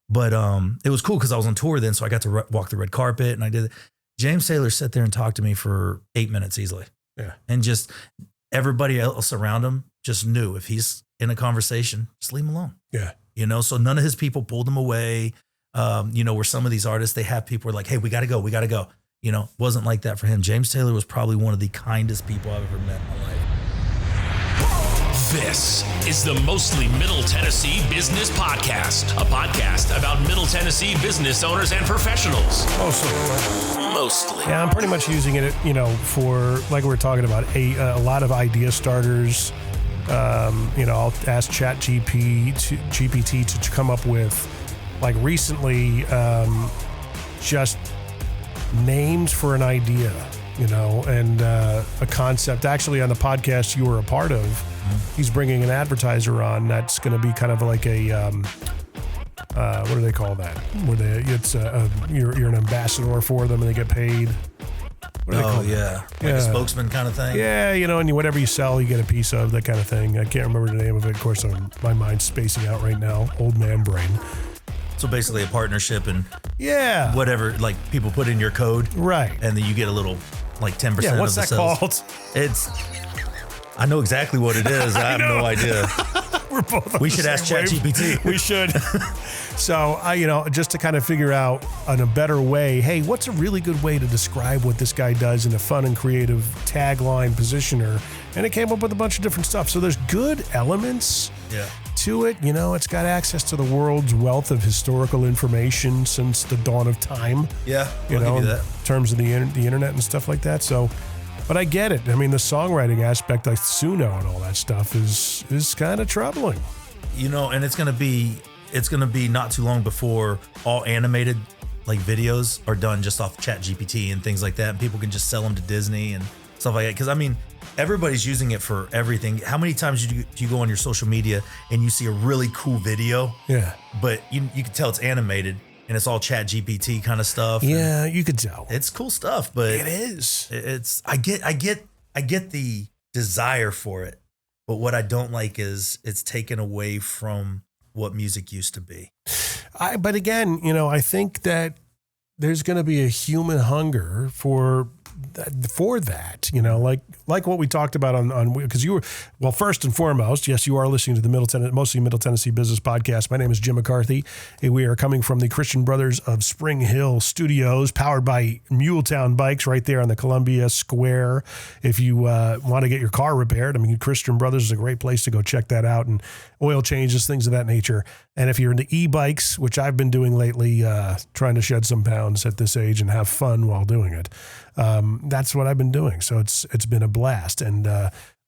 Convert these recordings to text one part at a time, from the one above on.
But it was cool because I was on tour then, so I got to walk the red carpet, and I did it. James Taylor sat there and talked to me for 8 minutes easily. Yeah. And just everybody else around him just knew if he's in a conversation, just leave him alone. Yeah. You know, so none of his people pulled him away. You know, where some of these artists, they have people who are like, hey, we got to go. You know, wasn't like that for him. James Taylor was probably one of the kindest people I've ever met in my life. This is the Mostly Middle Tennessee Business Podcast, a podcast about Middle Tennessee business owners and professionals. Mostly. Yeah, I'm pretty much using it, you know, for, like we were talking about, a lot of idea starters. You know, I'll ask GPT to come up with, like recently, just names for an idea, you know, and a concept. Actually, on the podcast you were a part of, he's bringing an advertiser on that's going to be kind of like a what do they call that? Where you're an ambassador for them and they get paid. What do they call that? Like a spokesman kind of thing. Yeah, you know, and whatever you sell, you get a piece of, that kind of thing. I can't remember the name of it. Of course, my mind's spacing out right now. Old man brain. So basically a partnership and whatever, like people put in your code. Right. And then you get a little, like 10% of the sales. What's that called? I know exactly what it is. I have no idea. We're both. We should ask ChatGPT. We should. So you know, just to kind of figure out in a better way, hey, what's a really good way to describe what this guy does in a fun and creative tagline positioner? And it came up with a bunch of different stuff. So there's good elements to it. You know, it's got access to the world's wealth of historical information since the dawn of time. Yeah, you know, in terms of the internet and stuff like that. So. But I get it. I mean, the songwriting aspect, like Suno and all that stuff, is kind of troubling. You know, and it's gonna be not too long before all animated like videos are done just off ChatGPT and things like that, and people can just sell them to Disney and stuff like that. Because I mean, everybody's using it for everything. How many times do you go on your social media and you see a really cool video? Yeah. But you can tell it's animated. And it's all ChatGPT kind of stuff. Yeah, you could tell. It's cool stuff, but it is. I get the desire for it, but what I don't like is it's taken away from what music used to be. But again, you know, I think that there's going to be a human hunger for that, you know, like what we talked about on because you were, well, first and foremost, yes, you are listening to the Mostly Middle Tennessee Business Podcast. My name is Jim McCarthy. We are coming from the Christian Brothers of Spring Hill Studios, powered by Muletown Bikes right there on the Columbia Square. If you want to get your car repaired, I mean, Christian Brothers is a great place to go check that out, and oil changes, things of that nature. And if you're into e-bikes, which I've been doing lately, trying to shed some pounds at this age and have fun while doing it, that's what I've been doing. So it's been a blast. And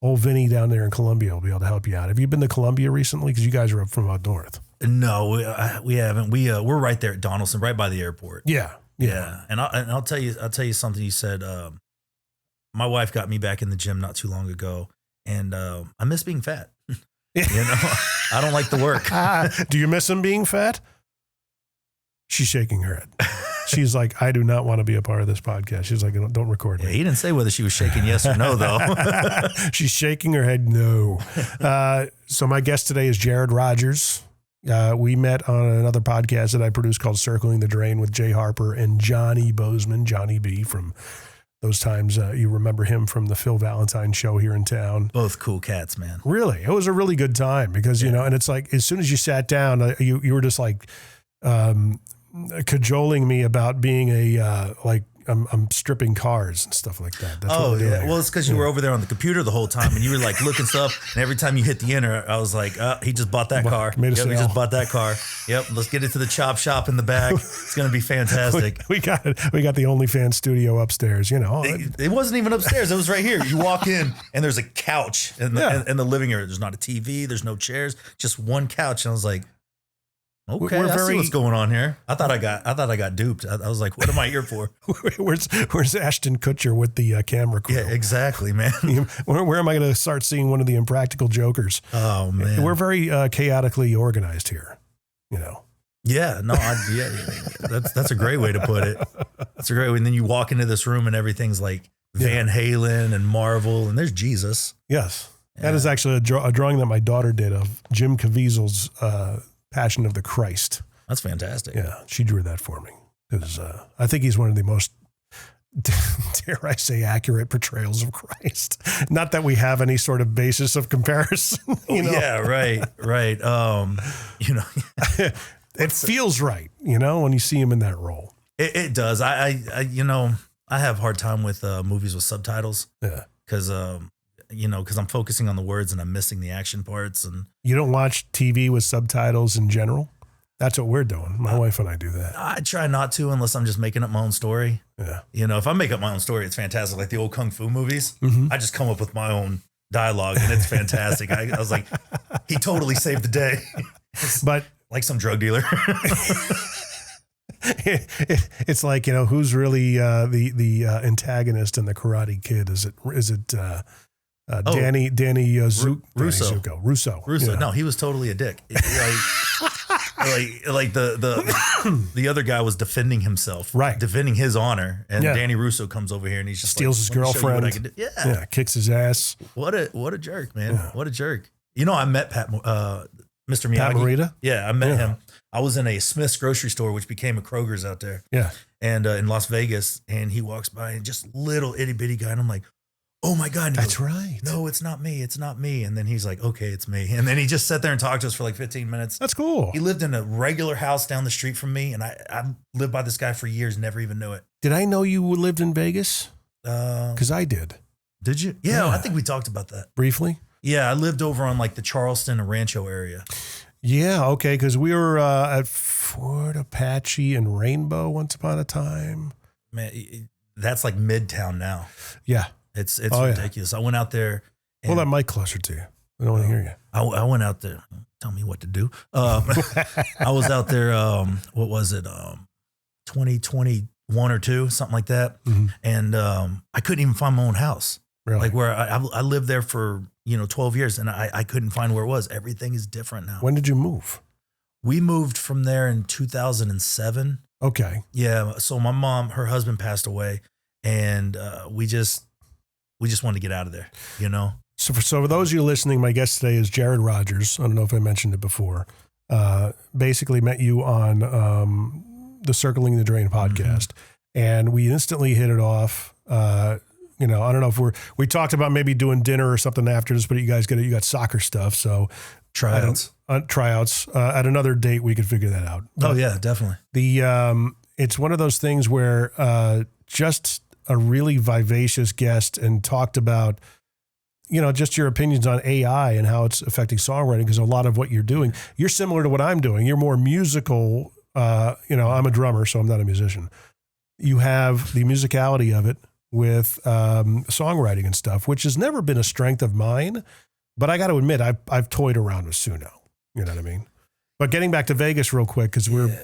old Vinny down there in Columbia will be able to help you out. Have you been to Columbia recently? Because you guys are up from up north. No, we haven't. We're right there at Donaldson, right by the airport. Yeah. And I'll tell you something you said. My wife got me back in the gym not too long ago, and I miss being fat. You know, I don't like the work. Do you miss him being fat? She's shaking her head. She's like, I do not want to be a part of this podcast. She's like, don't record me. Yeah, he didn't say whether she was shaking yes or no, though. She's shaking her head no. So my guest today is Jared Rogers. We met on another podcast that I produced called Circling the Drain with Jay Harper and Johnny Bozeman, Johnny B, from those times. You remember him from the Phil Valentine show here in town. Both cool cats, man. Really? It was a really good time because, you know, and it's like, as soon as you sat down, you were just like, cajoling me about being I'm stripping cars and stuff like that. That's what we're doing. Well, it's because you were over there on the computer the whole time and you were like looking stuff. And every time you hit the enter, I was like, he just bought that car. He just bought that car. Yep. Let's get it to the chop shop in the back. It's going to be fantastic. We got the OnlyFans studio upstairs, you know. It wasn't even upstairs. It was right here. You walk in and there's a couch in the living area. There's not a TV. There's no chairs, just one couch. And I was like, okay, I see what's going on here. I thought I got duped. I was like, what am I here for? Where's Ashton Kutcher with the camera crew? Yeah, exactly, man. Where am I going to start seeing one of the Impractical Jokers? Oh, man. We're very chaotically organized here, you know. Yeah, no, that's a great way to put it. That's a great way. And then you walk into this room and everything's like Van Halen and Marvel, and there's Jesus. Yes. Yeah. That is actually a drawing that my daughter did of Jim Caviezel's Passion of the Christ. That's fantastic. Yeah, she drew that for me. Because I think he's one of the most, dare I say, accurate portrayals of Christ. Not that we have any sort of basis of comparison. Yeah, right. It feels right, when you see him in that role. It does. I have a hard time with movies with subtitles. Yeah. Because I'm focusing on the words and I'm missing the action parts. And you don't watch TV with subtitles in general? That's what we're doing. My wife and I do that. I try not to unless I'm just making up my own story. Yeah. If I make up my own story, it's fantastic. Like the old Kung Fu movies, I just come up with my own dialogue and it's fantastic. I was like, he totally saved the day. But like some drug dealer. It's like, who's really the antagonist in the Karate Kid? Is it Danny Russo? Russo. No, he was totally a dick. Like the other guy was defending himself, right? Defending his honor, and Danny Russo comes over here and he's just steals his girlfriend. What I can do. Yeah, kicks his ass. What a jerk, man! Yeah. What a jerk. I met Mr. Miyagi. Pat Morita? Yeah, I met him. I was in a Smith's grocery store, which became a Kroger's out there. Yeah, and in Las Vegas, and he walks by and just little itty bitty guy, and I'm like, oh my God. That's right. No, it's not me. It's not me. And then he's like, okay, it's me. And then he just sat there and talked to us for like 15 minutes. That's cool. He lived in a regular house down the street from me. And I lived by this guy for years, never even knew it. Did I know you lived in Vegas? Because I did. Did you? Yeah, I think we talked about that. Briefly? Yeah, I lived over on like the Charleston and Rancho area. Yeah, okay, because we were at Fort Apache and Rainbow once upon a time. Man, that's like Midtown now. Yeah. It's ridiculous. Yeah. I went out there. Pull that mic closer to you. I don't want to hear you. I went out there. Tell me what to do. I was out there. What was it? 2021 or 2, something like that. Mm-hmm. And I couldn't even find my own house. Really? Like where I lived there for 12 years, and I couldn't find where it was. Everything is different now. When did you move? We moved from there in 2007. Okay. Yeah. So my mom, her husband passed away, and we just wanted to get out of there, So for those of you listening, my guest today is Jared Rogers. I don't know if I mentioned it before. Basically met you on the Circling the Drain podcast, and we instantly hit it off. I don't know if we talked about maybe doing dinner or something after this, but you got soccer stuff, so tryouts. At another date we could figure that out. But yeah, definitely. It's one of those things where just a really vivacious guest and talked about, just your opinions on AI and how it's affecting songwriting. Because a lot of what you're doing, you're similar to what I'm doing. You're more musical. I'm a drummer, so I'm not a musician. You have the musicality of it with songwriting and stuff, which has never been a strength of mine. But I got to admit, I've toyed around with Suno. You know what I mean? But getting back to Vegas real quick, because we're,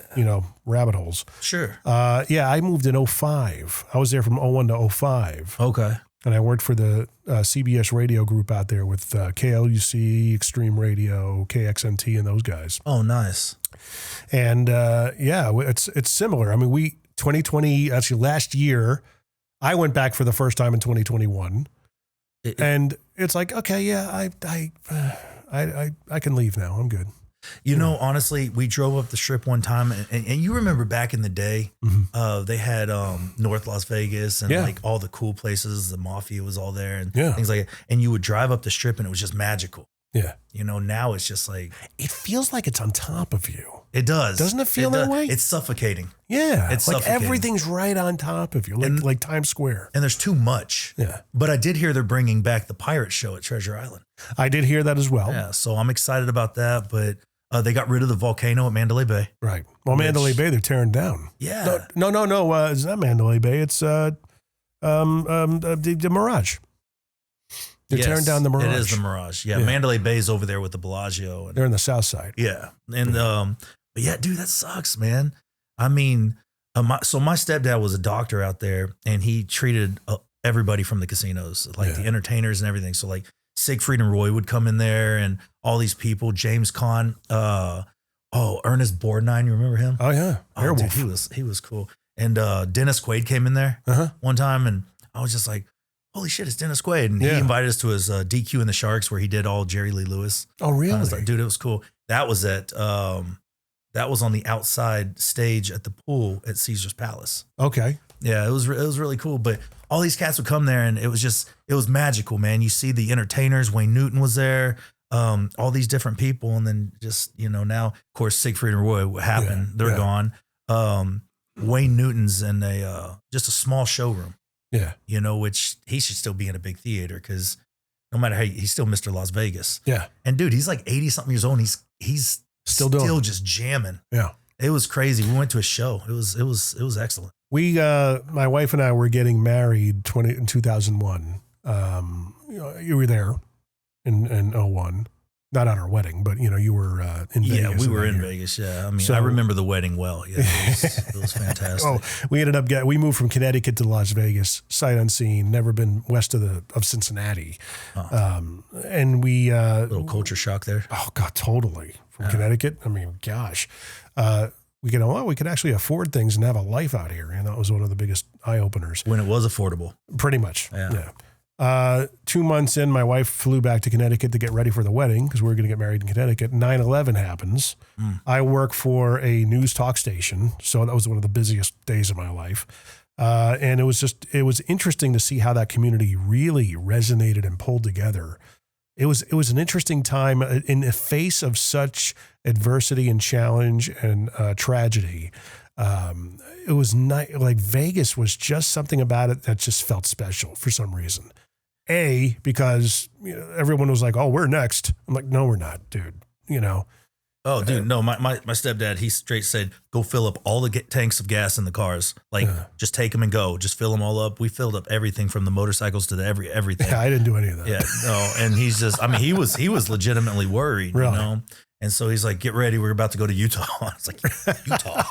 rabbit holes. Sure. I moved in 2005. I was there from 2001 to 2005. Okay. And I worked for the CBS radio group out there with KLUC, Extreme Radio, KXNT, and those guys. Oh, nice. And it's similar. I mean, 2020, actually last year, I went back for the first time in 2021. And it's like, okay, yeah, I can leave now. I'm good. Honestly, we drove up the strip one time, and you remember back in the day, they had North Las Vegas and like all the cool places. The Mafia was all there and things like that. And you would drive up the strip, and it was just magical. Yeah. Now it's just like, it feels like it's on top of you. It does. Doesn't it feel that way? It's suffocating. Yeah. It's like suffocating. Everything's right on top of you, like Times Square. And there's too much. Yeah. But I did hear they're bringing back the pirate show at Treasure Island. I did hear that as well. Yeah. So I'm excited about that. But they got rid of the volcano at Mandalay Bay. Right. Well, Mandalay Bay, they're tearing down. Yeah. No. It's not Mandalay Bay. It's the Mirage. They're tearing down the Mirage. It is the Mirage. Yeah. Mandalay Bay's over there with the Bellagio. They're in the south side. Yeah. And, but yeah, dude, that sucks, man. I mean, my stepdad was a doctor out there, and he treated everybody from the casinos, like the entertainers and everything. So like Siegfried and Roy would come in there, and all these people, James Caan, Ernest Borgnine. You remember him? Oh yeah. Dude, he was cool. And Dennis Quaid came in there one time, and I was just like, holy shit, it's Dennis Quaid. And he invited us to his DQ and the Sharks, where he did all Jerry Lee Lewis. Oh, really? I was like, dude, it was cool. That was at that was on the outside stage at the pool at Caesar's Palace. Okay. Yeah, it was really cool. But all these cats would come there, and it was magical, man. You see the entertainers. Wayne Newton was there. All these different people, and then just now, of course, Siegfried and Roy, what happened? They're gone. Wayne Newton's in just a small showroom. Yeah, which he should still be in a big theater because no matter how he's still Mr. Las Vegas. Yeah, and dude, he's like 80-something years old. And he's still just jamming. Yeah, it was crazy. We went to a show. It was excellent. We, my wife and I were getting married in 2001. You were there in 01. Not on our wedding, but you were in Vegas. Yeah, we were in Vegas. Yeah, I mean, I remember the wedding well. Yeah, it was fantastic. We ended up we moved from Connecticut to Las Vegas, sight unseen, never been west of Cincinnati, and we a little culture shock there. Oh God, totally. From Connecticut, I mean, gosh, we could actually afford things and have a life out here, and that was one of the biggest eye openers when it was affordable. Pretty much, yeah. 2 months in, my wife flew back to Connecticut to get ready for the wedding because we were going to get married in Connecticut. 9/11 happens. I work for a news talk station, so that was one of the busiest days of my life. And it was interesting to see how that community really resonated and pulled together. It was an interesting time in the face of such adversity and challenge and tragedy. It was like Vegas was just something about it that just felt special for some reason. Because everyone was like, "Oh, we're next." I'm like, "No, we're not, dude." Oh, dude, no. My stepdad, he straight said, "Go fill up all the tanks of gas in the cars. Like, just take them and go. Just fill them all up." We filled up everything from the motorcycles to the everything. Yeah, I didn't do any of that. Yeah, no. And he's just, I mean, he was legitimately worried, really? And so he's like, "Get ready, we're about to go to Utah." I was like, "Utah?"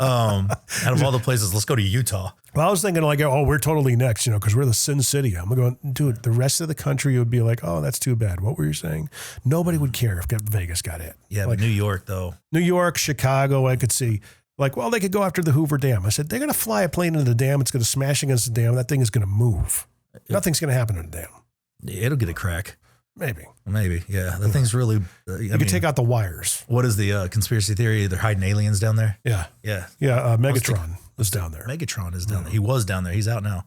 Out of all the places, let's go to Utah. Well, I was thinking like, "Oh, we're totally next," because we're the Sin City. I'm going, dude, the rest of the country would be like, "Oh, that's too bad." What were you saying? Nobody would care if Vegas got hit. Yeah, like, but New York, though. New York, Chicago, I could see. Like, well, they could go after the Hoover Dam. I said, they're going to fly a plane into the dam. It's going to smash against the dam. That thing is going to move. Nothing's going to happen in the dam. It'll get a crack. Maybe. Yeah. The thing's really... you can take out the wires. What is the conspiracy theory? They're hiding aliens down there? Yeah. Megatron is down there. Megatron is down there. He was down there. He's out now.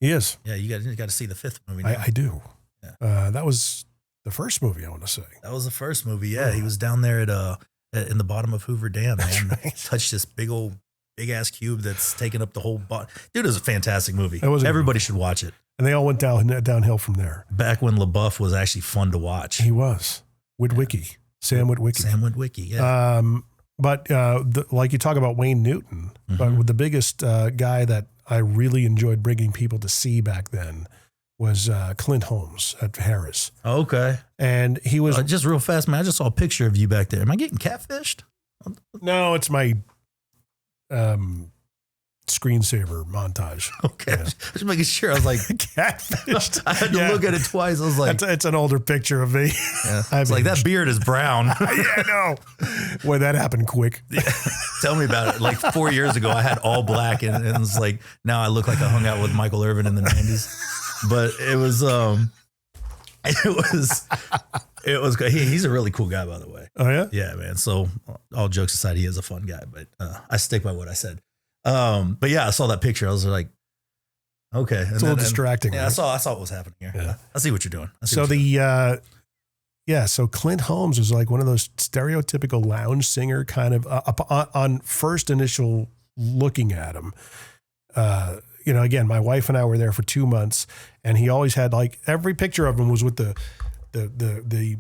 He is. Yeah, you got to see the fifth movie now. I do. Yeah. That was the first movie, I want to say. That was the first movie, yeah. He was down there in the bottom of Hoover Dam, man. Right. Touched this big-ass cube that's taking up the whole bottom. Dude, it was a fantastic movie. Everybody should watch it. And they all went downhill from there. Back when LaBeouf was actually fun to watch. He was. Witwicky. Sam Witwicky, yeah. But like you talk about Wayne Newton, but the biggest guy that I really enjoyed bringing people to see back then was Clint Holmes at Harris. Okay. And he was... just real fast, man, I just saw a picture of you back there. Am I getting catfished? No, it's my... screensaver montage. Okay. Yeah. Just making sure. I was like, catfished. I had to look at it twice. I was like, it's an older picture of me. Yeah. It's like that beard is brown. Yeah, no. Boy, that happened quick. Yeah. Tell me about it. Like 4 years ago, I had all black, and it was like, now I look like I hung out with Michael Irvin in the 90s. But it was he's a really cool guy, by the way. Oh yeah? Yeah, man. So all jokes aside, he is a fun guy, but I stick by what I said. But yeah, I saw that picture. I was like, okay. It's a little distracting. Yeah, right? I saw what was happening here. Yeah. I see what you're doing. So Clint Holmes was like one of those stereotypical lounge singer kind of on first initial looking at him. Again, my wife and I were there for 2 months, and he always had like every picture of him was with the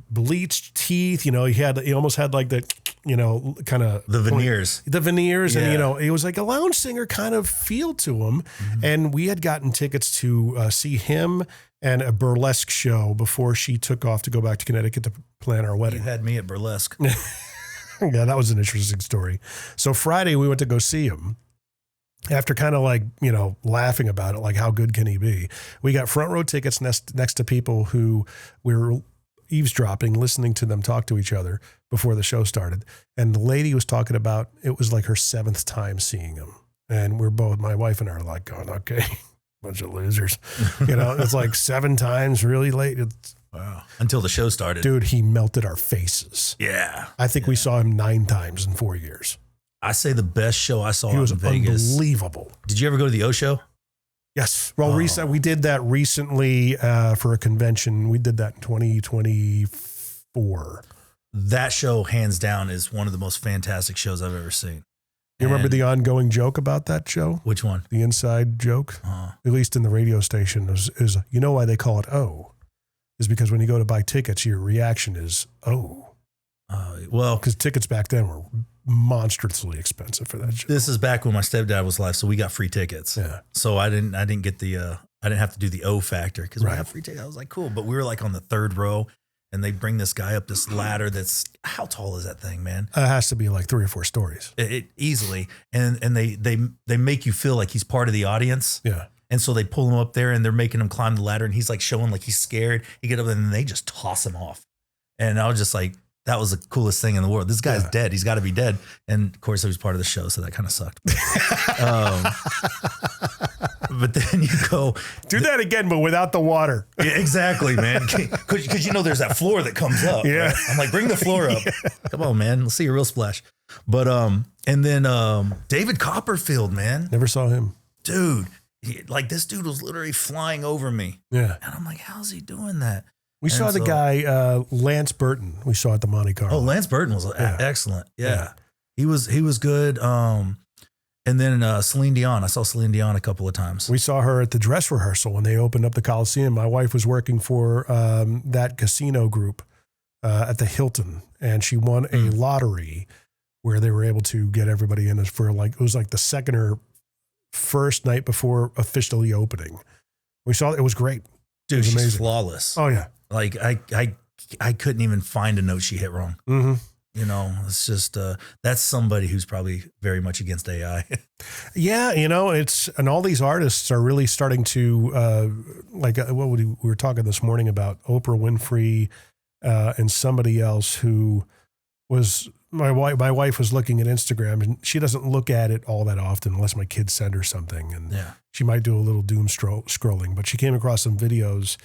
bleached teeth. He almost had like the, kind of the veneers, yeah. And he was like a lounge singer kind of feel to him. Mm-hmm. And we had gotten tickets to see him and a burlesque show before she took off to go back to Connecticut to plan our wedding. You had me at burlesque. Yeah, that was an interesting story. So Friday we went to go see him. After kind of like, laughing about it, like how good can he be? We got front row tickets next to people who we were eavesdropping, listening to them talk to each other before the show started. And the lady was talking about, it was like her 7th time seeing him. And my wife and I are like going, okay, bunch of losers. It's like 7 times really late. Wow. Until the show started. Dude, he melted our faces. Yeah. I think we saw him 9 times in 4 years. I say the best show I saw He was in Vegas. unbelievable. Did you ever go to the O Show? Yes. Well, we did that recently for a convention. We did that in 2024. That show, hands down, is one of the most fantastic shows I've ever seen. You remember the ongoing joke about that show? Which one? The inside joke, at least in the radio station, is you know why they call it O? Is because when you go to buy tickets, your reaction is O. Well, because tickets back then were monstrously expensive for that show. This is back when my stepdad was alive, so we got free tickets. Yeah. So I didn't get the I didn't have to do the O factor because we got free tickets. I was like, cool, but we were like on the 3rd row, and they bring this guy up this ladder that's, how tall is that thing, man? It has to be like 3 or 4 stories. It easily, and they make you feel like he's part of the audience. Yeah. And so they pull him up there and they're making him climb the ladder, and he's like showing like he's scared. He get up there and they just toss him off. And I was just like, that was the coolest thing in the world. This guy's dead. He's got to be dead. And of course, he was part of the show, so that kind of sucked. But then you go do that again, but without the water. Yeah, exactly, man. Because you know there's that floor that comes up. Yeah, right? I'm like, bring the floor up. Come on, man. Let's see a real splash. But and then David Copperfield, man. Never saw him, dude. This dude was literally flying over me. Yeah, and I'm like, how's he doing that? We saw the guy Lance Burton. We saw at the Monte Carlo. Oh, Lance Burton was excellent. Yeah. He was good. And then Celine Dion. I saw Celine Dion a couple of times. We saw her at the dress rehearsal when they opened up the Coliseum. My wife was working for that casino group at the Hilton, and she won a lottery where they were able to get everybody in for it was like the second or first night before officially opening. We saw it was great. Dude, it was she's amazing. Flawless. Oh yeah. Like I couldn't even find a note she hit wrong. Mm-hmm. You know, it's just that's somebody who's probably very much against AI. Yeah, you know, and all these artists are really starting to we were talking this morning about Oprah Winfrey and somebody else who was my wife was looking at Instagram, and she doesn't look at it all that often unless my kids send her something, and she might do a little doom scrolling, but she came across some videos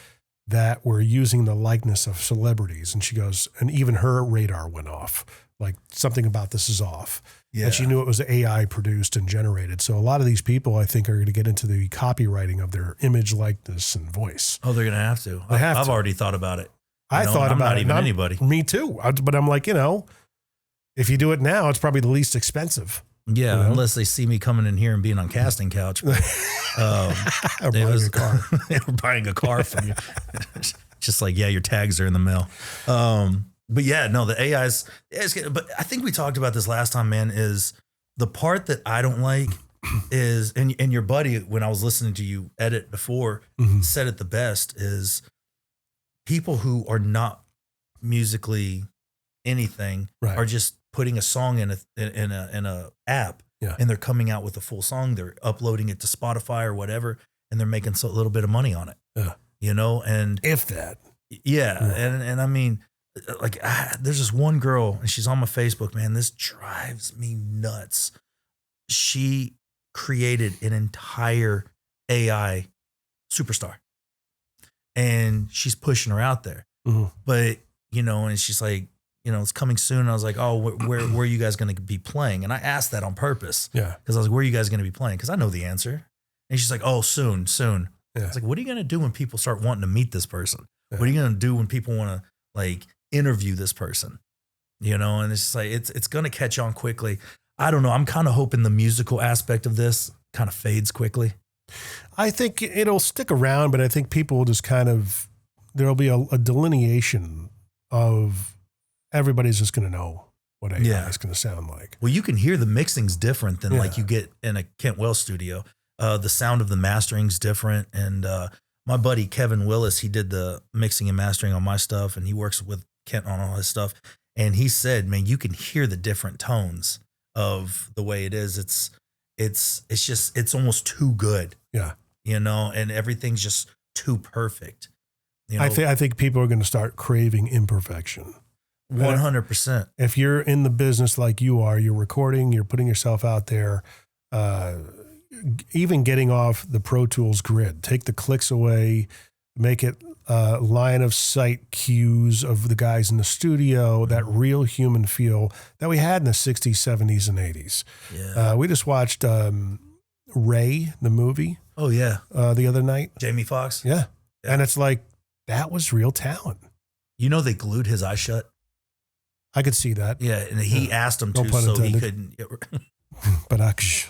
that were using the likeness of celebrities. And she goes, and even her radar went off, like something about this is off. Yeah. And she knew it was AI produced and generated. So a lot of these people, I think, are going to get into the copywriting of their image, likeness, and voice. Oh, they're going to have to. I've already thought about it. I thought about it. Not even anybody. Me too. But I'm like, if you do it now, it's probably the least expensive. Yeah, unless they see me coming in here and being on casting couch. Or buying a car. They were buying a car from you. Just like, your tags are in the mail. But yeah, no, the AI's, but I think we talked about this last time, man, is the part that I don't like is, and your buddy, when I was listening to you edit before, said it the best, is people who are not musically anything are just putting a song in a app, and they're coming out with a full song. They're uploading it to Spotify or whatever, and they're making a little bit of money on it. And if that, and I mean, like, there's this one girl, and she's on my Facebook, man. This drives me nuts. She created an entire AI superstar, and she's pushing her out there. But and she's like, it's coming soon. And I was like, oh, where are you guys going to be playing? And I asked that on purpose. Yeah. Because I was like, where are you guys going to be playing? Because I know the answer. And she's like, oh, soon. Yeah. I was like, what are you going to do when people start wanting to meet this person? Yeah. What are you going to do when people want to like interview this person? And it's just like, it's going to catch on quickly. I don't know. I'm kind of hoping the musical aspect of this kind of fades quickly. I think it'll stick around, but I think people will just there'll be a delineation of, everybody's just going to know what AI is going to sound like. Well, you can hear the mixing's different than like you get in a Kent Wells studio. The sound of the mastering's different. And my buddy Kevin Willis, he did the mixing and mastering on my stuff, and he works with Kent on all his stuff. And he said, man, you can hear the different tones of the way it is. It's almost too good. Yeah. And everything's just too perfect. I think people are going to start craving imperfection. 100%. If you're in the business like you are, you're recording, you're putting yourself out there, even getting off the Pro Tools grid, take the clicks away, make it line of sight cues of the guys in the studio, that real human feel that we had in the 60s, 70s, and 80s. Yeah. We just watched Ray, the movie. Oh, yeah. The other night. Jamie Foxx. Yeah. And it's like, that was real talent. You know, they glued his eyes shut. I could see that. Yeah. And he asked him to, so he couldn't. But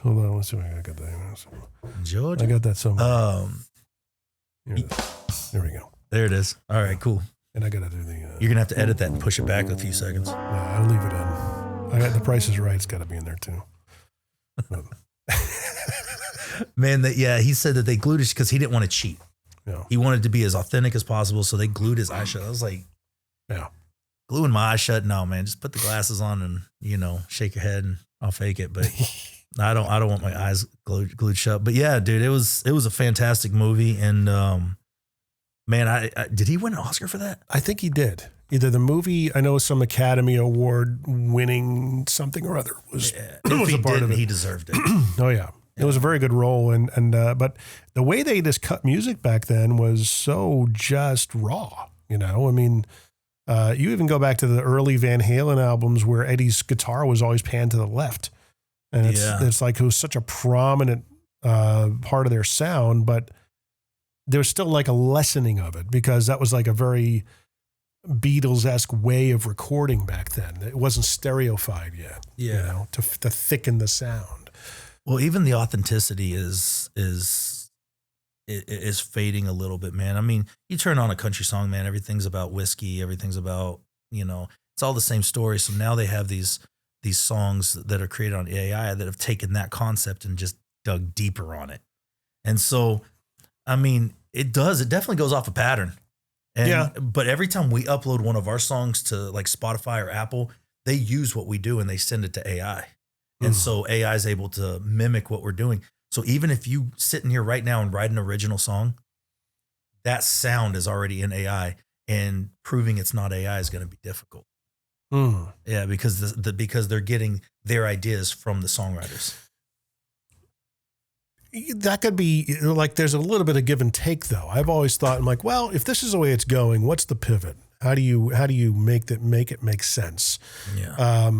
hold on. Let's see if I got that. Georgia? I got that somewhere. There we go. There it is. All right, cool. And I got to do the... You're going to have to edit that and push it back a few seconds. No, I'll leave it in. I got The Price is Right. It's got to be in there too. Man, he said that they glued it because he didn't want to cheat. Yeah. He wanted to be as authentic as possible, so they glued his eyes shut. I was like, yeah, gluing my eyes shut? No, man, just put the glasses on and, shake your head and I'll fake it. But I don't want my eyes glued shut. But yeah, dude, it was a fantastic movie. And man, I did he win an Oscar for that? I think he did. Either the movie, I know some Academy Award winning something or other was a part of it. He deserved it. Oh yeah. It was a very good role, but the way they just cut music back then was so just raw. I mean, you even go back to the early Van Halen albums where Eddie's guitar was always panned to the left, and it's like it was such a prominent part of their sound, but there's still like a lessening of it because that was like a very Beatles-esque way of recording back then. It wasn't stereofied yet. Yeah, to thicken the sound. Well, even the authenticity is fading a little bit, man. I mean, you turn on a country song, man, everything's about whiskey, everything's about, it's all the same story. So now they have these songs that are created on AI that have taken that concept and just dug deeper on it. And so, I mean, it definitely goes off a pattern. But every time we upload one of our songs to like Spotify or Apple, they use what we do and they send it to AI. And so AI is able to mimic what we're doing. So even if you sit in here right now and write an original song, that sound is already in AI, and proving it's not AI is going to be difficult. Yeah, because because they're getting their ideas from the songwriters. That could be like, there's a little bit of give and take though. I've always thought, I'm like, well, if this is the way it's going, what's the pivot? How do you make it make sense? Yeah.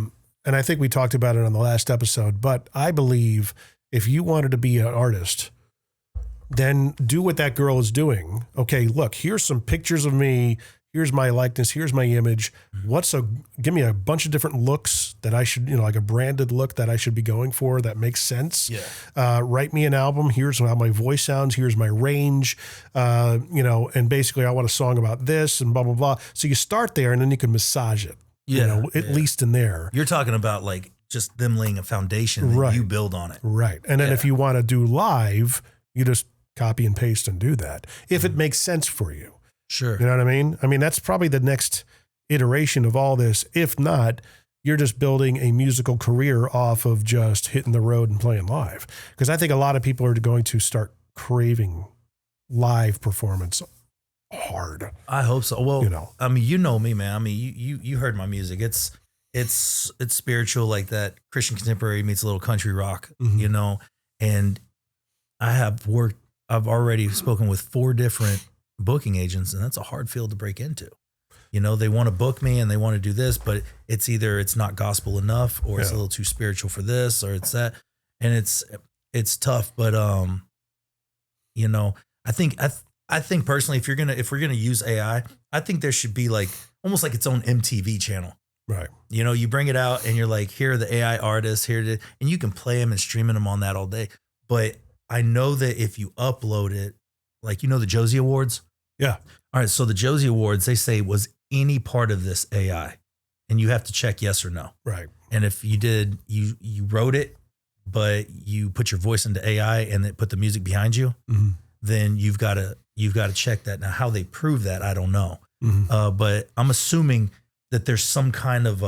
And I think we talked about it on the last episode, but I believe if you wanted to be an artist, then do what that girl is doing. Okay, look, here's some pictures of me. Here's my likeness. Here's my image. Give me a bunch of different looks that I should, like a branded look that I should be going for that makes sense. Yeah. Write me an album. Here's how my voice sounds. Here's my range. And basically I want a song about this and blah, blah, blah. So you start there and then you can massage it. At least in there. You're talking about like just them laying a foundation that you build on it. Right. And then if you want to do live, you just copy and paste and do that. If it makes sense for you. Sure. You know what I mean? I mean, that's probably the next iteration of all this. If not, you're just building a musical career off of just hitting the road and playing live. Because I think a lot of people are going to start craving live performance hard. I hope so. Well, I mean, you know me, man. I mean, you heard my music. It's spiritual, like that Christian contemporary meets a little country rock, and I've already spoken with 4 different booking agents, and that's a hard field to break into. They want to book me and they want to do this, but it's either it's not gospel enough or it's a little too spiritual for this or it's that. And it's tough, but I think personally, if we're gonna use AI, I think there should be like almost like its own MTV channel. Right. You bring it out and you're like, here are the AI artists, and you can play them and streaming them on that all day. But I know that if you upload it, like the Josie Awards. Yeah. All right. So the Josie Awards, they say, was any part of this AI, and you have to check yes or no. Right. And if you did, you wrote it, but you put your voice into AI and it put the music behind you, then you've got to check that. Now, how they prove that, I don't know. But I'm assuming that there's some kind of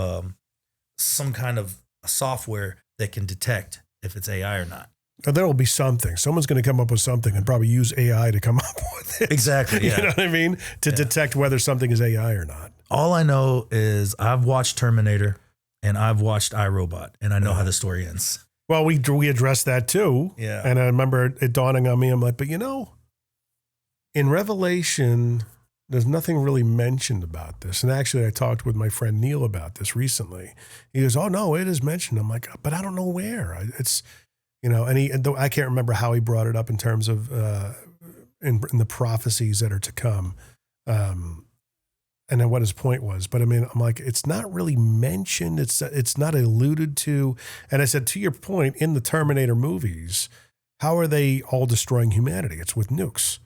software that can detect if it's AI or not. There will be something. Someone's going to come up with something and probably use AI to come up with it. Exactly. Yeah. You know what I mean? To detect whether something is AI or not. All I know is I've watched Terminator and I've watched iRobot, and I know how the story ends. Well, we addressed that too. Yeah. And I remember it dawning on me. I'm like, but in Revelation, There's nothing really mentioned about this. And actually, I talked with my friend Neil about this recently. He goes, "Oh no, it is mentioned." I'm like, "But I don't know where." It's, and I can't remember how he brought it up in terms of in the prophecies that are to come, and then what his point was. But I mean, I'm like, it's not really mentioned. It's not alluded to. And I said, to your point, in the Terminator movies, how are they all destroying humanity? It's with nukes.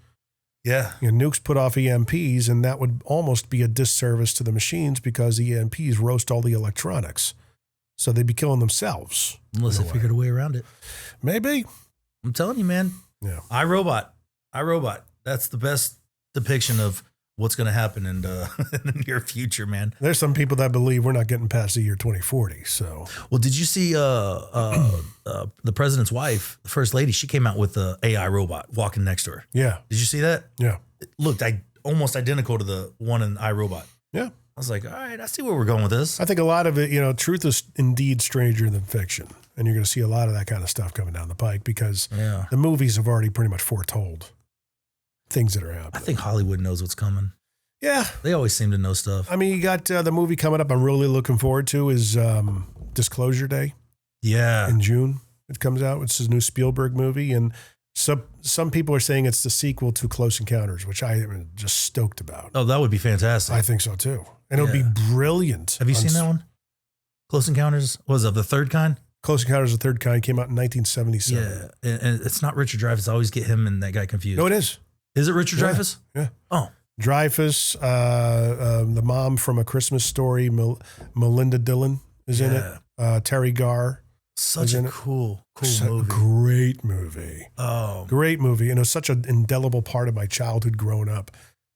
Yeah. Nukes put off EMPs, and that would almost be a disservice to the machines because EMPs roast all the electronics. So they'd be killing themselves. Unless they figured a way around it. Maybe. I'm telling you, man. Yeah. iRobot. That's the best depiction of what's going to happen in the near future, man. There's some people that believe we're not getting past the year 2040. So, well, did you see the president's wife, the first lady? She came out with the AI robot walking next to her. Yeah. Did you see that? Yeah. It looked almost identical to the one in iRobot. Yeah. I was like, all right, I see where we're going with this. I think a lot of it, truth is indeed stranger than fiction. And you're going to see a lot of that kind of stuff coming down the pike because the movies have already pretty much foretold things that are happening. I think Hollywood knows what's coming. Yeah. They always seem to know stuff. I mean, you got the movie coming up I'm really looking forward to is Disclosure Day. Yeah. In June, it comes out. It's a new Spielberg movie. And some people are saying it's the sequel to Close Encounters, which I am just stoked about. Oh, that would be fantastic. I think so too. And it would be brilliant. Have you seen that one? Close Encounters? Was it the third kind? Close Encounters of the Third Kind came out in 1977. Yeah. And it's not Richard Dreyfuss. I always get him and that guy confused. No, it is. Is it Richard Dreyfuss? Yeah. Oh. Dreyfuss, the mom from A Christmas Story, Melinda Dillon is in it. Terry Garr. Such a cool movie. Great movie. Oh. Great movie. And it was such an indelible part of my childhood growing up.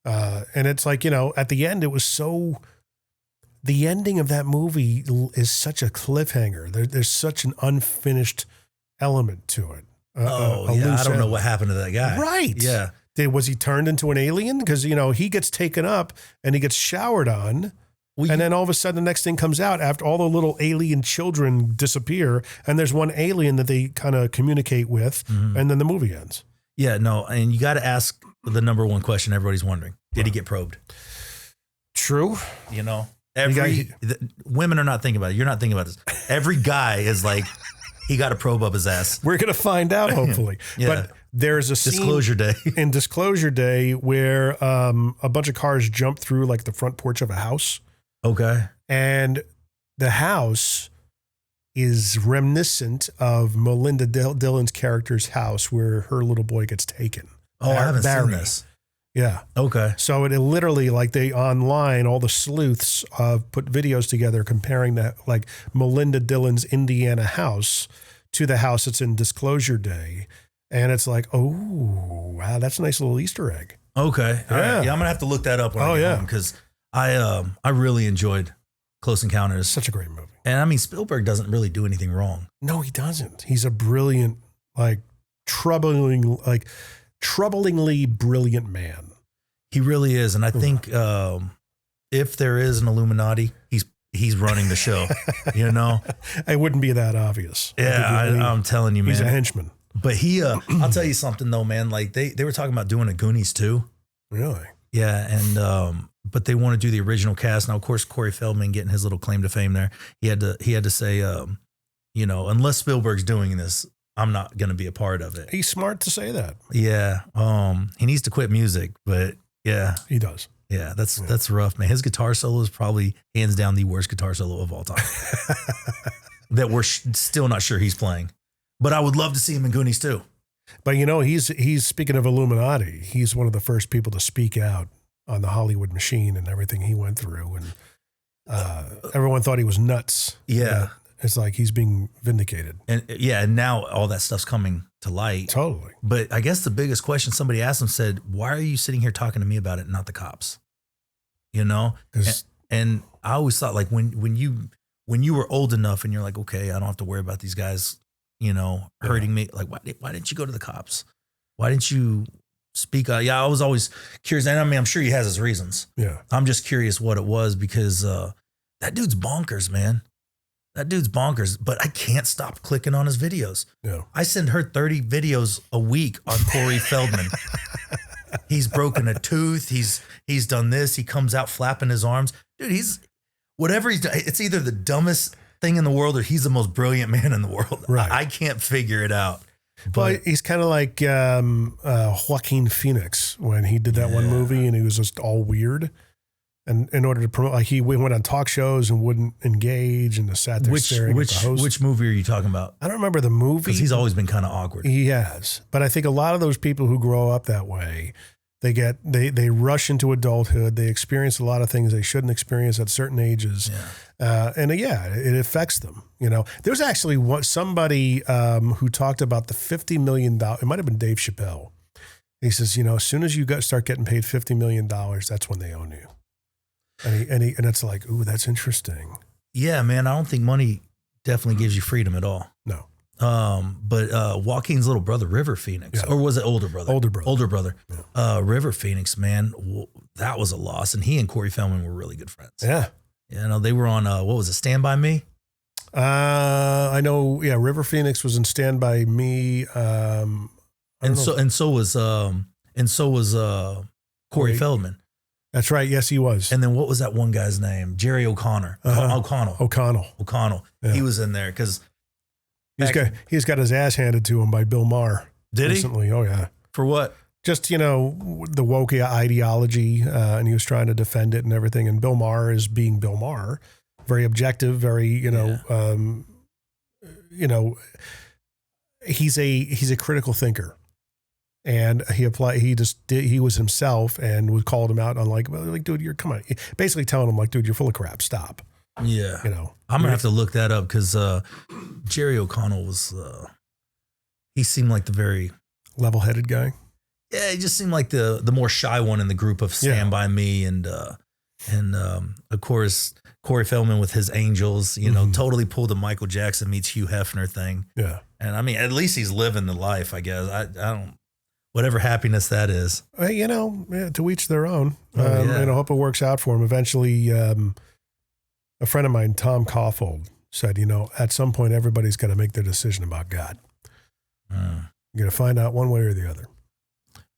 And it's like, at the end, the ending of that movie is such a cliffhanger. There's such an unfinished element to it. I don't know what happened to that guy. Right. Yeah. Was he turned into an alien? Because, he gets taken up and he gets showered on. And then all of a sudden, the next thing comes out after all the little alien children disappear. And there's one alien that they kind of communicate with. Mm-hmm. And then the movie ends. Yeah, no. And you got to ask the number one question everybody's wondering. Did he get probed? True. Women are not thinking about it. You're not thinking about this. Every guy is like, he got a probe up his ass. We're going to find out, hopefully. Yeah. But there's a scene in Disclosure Day where a bunch of cars jump through like the front porch of a house. Okay. And the house is reminiscent of Melinda Dillon's character's house where her little boy gets taken. Oh, I haven't seen this. Yeah. Okay. So it literally, like they online, all the sleuths put videos together comparing that, like Melinda Dillon's Indiana house to the house that's in Disclosure Day. And it's like, oh, wow, that's a nice little Easter egg. Okay. Yeah. All right. Yeah, I'm going to have to look that up when I get home because I really enjoyed Close Encounters. Such a great movie. And I mean, Spielberg doesn't really do anything wrong. No, he doesn't. He's a brilliant, troublingly brilliant man. He really is. And I think if there is an Illuminati, he's running the show, It wouldn't be that obvious. Yeah, I'm telling you, man. He's a henchman. But I'll tell you something though, man. Like they were talking about doing a Goonies too. Really? Yeah. And, but they want to do the original cast. Now, of course, Corey Feldman getting his little claim to fame there. He had to say, unless Spielberg's doing this, I'm not going to be a part of it. He's smart to say that. Yeah. He needs to quit music, but yeah. He does. Yeah. That's rough, man. His guitar solo is probably hands down the worst guitar solo of all time that we're still not sure he's playing, but I would love to see him in Goonies too. But he's speaking of Illuminati, he's one of the first people to speak out on the Hollywood machine and everything he went through. And everyone thought he was nuts. Yeah. It's like he's being vindicated. And now all that stuff's coming to light. Totally. But I guess the biggest question somebody asked him said, why are you sitting here talking to me about it, not the cops? And I always thought like when you were old enough and you're like, okay, I don't have to worry about these guys, hurting me. Like, why didn't you go to the cops? Why didn't you speak out? Yeah, I was always curious. And I mean, I'm sure he has his reasons. Yeah. I'm just curious what it was because that dude's bonkers, man. That dude's bonkers, but I can't stop clicking on his videos. Yeah. I send her 30 videos a week on Corey Feldman. He's broken a tooth. He's done this. He comes out flapping his arms. Dude, whatever he's done. It's either the dumbest thing in the world or he's the most brilliant man in the world. Right. I can't figure it out. Well, he's kind of like Joaquin Phoenix when he did that one movie and he was just all weird. And in order to promote, like he went on talk shows and wouldn't engage and just sat there staring at the host. Which movie are you talking about? I don't remember the movie. Because he's always been kind of awkward. He has. But I think a lot of those people who grow up that way, they rush into adulthood. They experience a lot of things they shouldn't experience at certain ages. Yeah. It affects them. You know, there's actually somebody who talked about the $50 million. It might have been Dave Chappelle. He says, you know, as soon as you start getting paid $50 million, that's when they own you. And it's like, ooh, that's interesting. Yeah, man. I don't think money definitely gives you freedom at all. No. But Joaquin's little brother, River Phoenix, or was it older brother? Older brother. Yeah. River Phoenix, man, that was a loss. And he and Corey Feldman were really good friends. Yeah. You know, they were on, what was it, Stand By Me? I know. Yeah. River Phoenix was in Stand By Me. And so was Corey Feldman. That's right. Yes, he was. And then what was that one guy's name? Jerry O'Connor. O'Connell. Yeah. He was in there because he's got his ass handed to him by Bill Maher. Did recently. He? Oh yeah. For what? Just, you know, the woke ideology, and he was trying to defend it and everything. And Bill Maher is being Bill Maher, very objective, very, he's a critical thinker. And he was himself and called him out on like, dude, come on. Basically telling him like, dude, you're full of crap. Stop. Yeah. You know, I'm going to have to look that up because Jerry O'Connell was, he seemed like the very level-headed guy. Yeah. He just seemed like the more shy one in the group of Stand By Me. And of course, Corey Feldman with his Angels, you know, totally pulled the Michael Jackson meets Hugh Hefner thing. Yeah. And I mean, at least he's living the life, I guess. I don't. Whatever happiness that is. You know, to each their own. And I hope it works out for him. Eventually, a friend of mine, Tom Caulfield, said, you know, at some point, everybody's got to make their decision about God. You're going to find out one way or the other.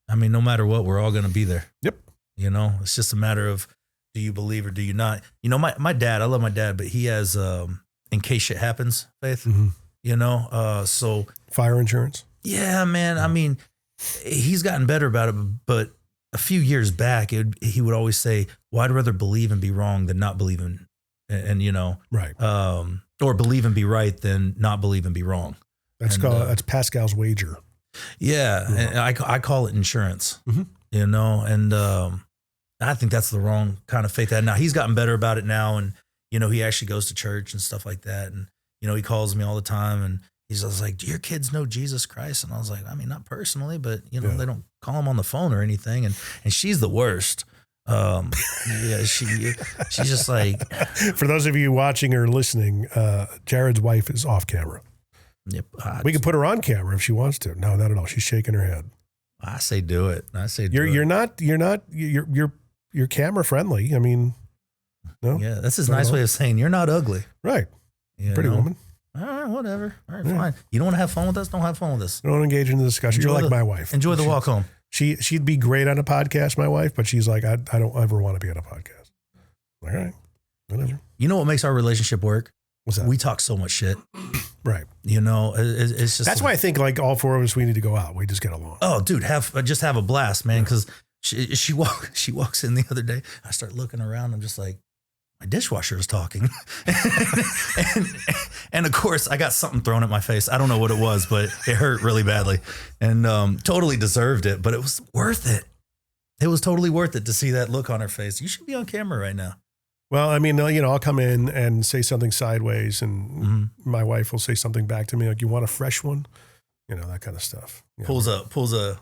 I mean, no matter what, we're all going to be there. Yep. You know, it's just a matter of, do you believe or do you not? You know, my dad, I love my dad, but he has, in case shit happens, faith, you know, so. Fire insurance? Yeah, man. I mean, he's gotten better about it, but a few years back, he would always say, well, I'd rather believe and be wrong than not believe and you know, right. Or believe and be right than not believe and be wrong. That's Pascal's wager. Yeah. And I call it insurance, you know, and I think that's the wrong kind of faith. Now he's gotten better about it now. And, you know, he actually goes to church and stuff like that. And, you know, he calls me all the time and he's just like, do your kids know Jesus Christ? And I was like, I mean, not personally, but you know, they don't call him on the phone or anything. And she's the worst. She's just like, for those of you watching or listening, Jared's wife is off camera. Yep. We can put her on camera if she wants to. No, not at all. She's shaking her head. I say, do it. You're camera friendly. I mean, no. Yeah. That's his nice way of saying you're not ugly. Right. Pretty woman. All right, whatever. All right, fine. You don't want to have fun with us? Don't have fun with us. Don't engage in the discussion. You're like my wife. Enjoy the walk home. She'd be great on a podcast, my wife, but she's like, I don't ever want to be on a podcast. All right, whatever. You know what makes our relationship work? What's that? We talk so much shit. Right. You know, it's just. That's why I think like all four of us, we need to go out. We just get along. Oh, dude, just have a blast, man. Because she walks in the other day. I start looking around. I'm just like, my dishwasher is talking. and of course I got something thrown at my face. I don't know what it was, but it hurt really badly and totally deserved it, but it was worth it. It was totally worth it to see that look on her face. You should be on camera right now. Well, I mean, you know, I'll come in and say something sideways and my wife will say something back to me. Like, you want a fresh one? You know, that kind of stuff. Pulls a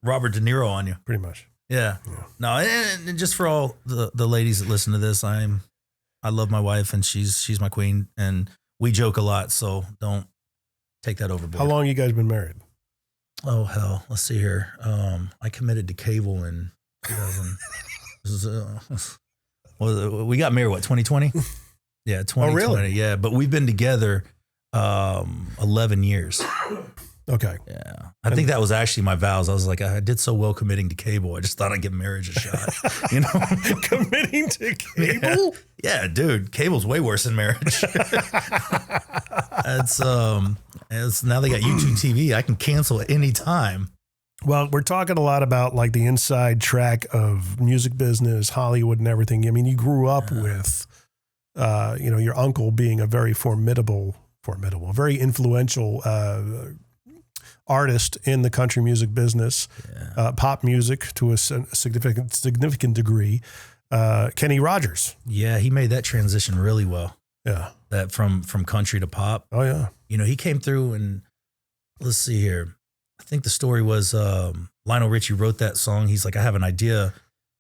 Robert De Niro on you. Pretty much. Yeah. No, and just for all the ladies that listen to this, I love my wife and she's my queen and we joke a lot, so don't take that overboard. How long you guys been married? Oh hell, let's see here. I committed to cable in 2000. We got married 2020? Yeah, 2020. Oh, really? Yeah, but we've been together 11 years. Okay. Yeah. I think that was actually my vows. I was like, I did so well committing to cable. I just thought I'd give marriage a shot. You know, committing to cable. Yeah, dude, cable's way worse than marriage. It's now they got YouTube TV. I can cancel at any time. Well, we're talking a lot about like the inside track of music business, Hollywood, and everything. I mean, you grew up with, your uncle being a very formidable, very influential artist in the country music business, pop music to a significant degree. Kenny Rogers. Yeah, he made that transition really well. Yeah, that from country to pop. Oh yeah, he came through and let's see here. I think the story was Lionel Richie wrote that song. He's like, I have an idea,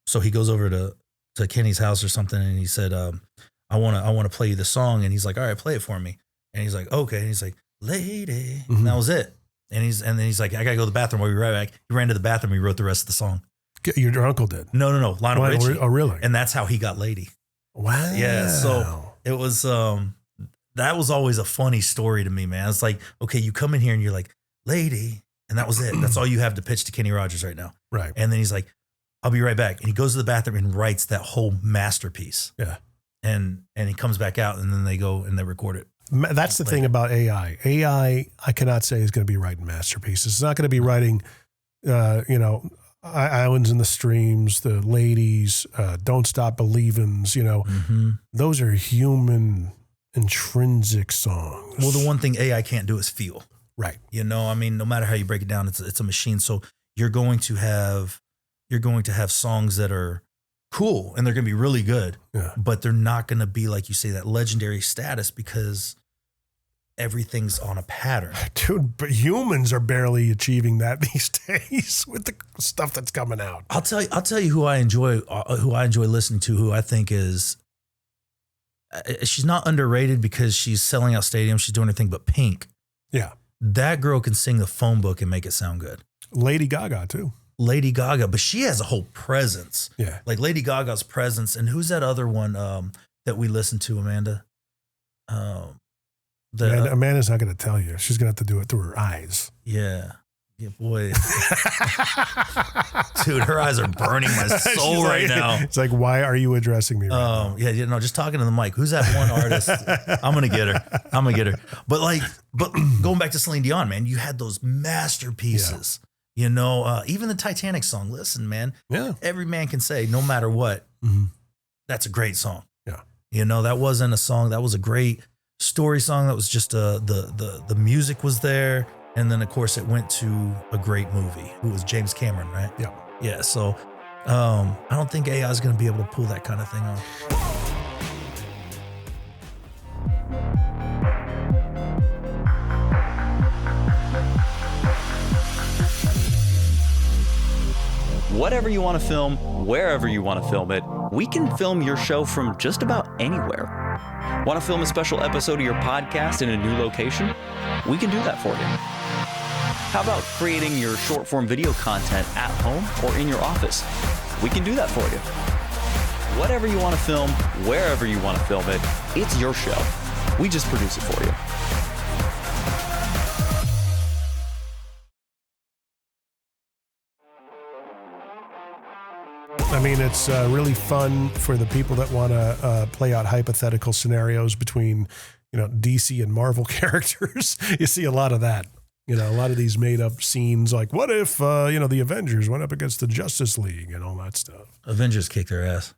so he goes over to Kenny's house or something, and he said, I want to play you the song, and he's like, all right, play it for me, and he's like, okay, and he's like, lady, and that was it. And then he's like, I gotta go to the bathroom. We'll be right back. He ran to the bathroom. He wrote the rest of the song. Your uncle did? No. Lionel Richie. Oh, really? And that's how he got Lady. Wow. Yeah. So it was, that was always a funny story to me, man. It's like, okay, you come in here and you're like, Lady. And that was it. That's all you have to pitch to Kenny Rogers right now. Right. And then he's like, I'll be right back. And he goes to the bathroom and writes that whole masterpiece. Yeah. And he comes back out and then they go and they record it. That's the thing about AI. AI, I cannot say is going to be writing masterpieces. It's not going to be writing, Islands in the Streams, The Ladies, Don't Stop Believins, those are human intrinsic songs. Well, the one thing AI can't do is feel. Right. I mean, no matter how you break it down, it's a machine. So you're going to have songs that are cool and they're going to be really good, but they're not going to be, like you say, that legendary status because everything's on a pattern. Dude, but humans are barely achieving that these days with the stuff that's coming out. I'll tell you who I enjoy listening to, who I think is, she's not underrated because she's selling out stadiums. She's doing her thing, but Pink. Yeah. That girl can sing the phone book and make it sound good. Lady Gaga too. Lady Gaga, but she has a whole presence. Yeah. Like Lady Gaga's presence. And who's that other one that we listen to, Amanda? Amanda's not going to tell you. She's going to have to do it through her eyes. Yeah. Yeah, boy. Dude, her eyes are burning my soul right now. It's like, why are you addressing me right now? Yeah, just talking to the mic. Who's that one artist? I'm going to get her. But going back to Celine Dion, man, you had those masterpieces. Yeah. Even the Titanic song, listen, man. Yeah. Every man can say, no matter what, that's a great song. Yeah. That wasn't a song. That was a great story song. That was just the music was there. And then, of course, it went to a great movie. Who was James Cameron, right? Yeah. Yeah. So I don't think AI is going to be able to pull that kind of thing off. Whatever you want to film, wherever you want to film it, we can film your show from just about anywhere. Want to film a special episode of your podcast in a new location? We can do that for you. How about creating your short form video content at home or in your office? We can do that for you. Whatever you want to film, wherever you want to film it, it's your show. We just produce it for you. I mean, it's really fun for the people that want to play out hypothetical scenarios between, DC and Marvel characters. You see a lot of that. A lot of these made up scenes, like what if, the Avengers went up against the Justice League and all that stuff. Avengers kick their ass.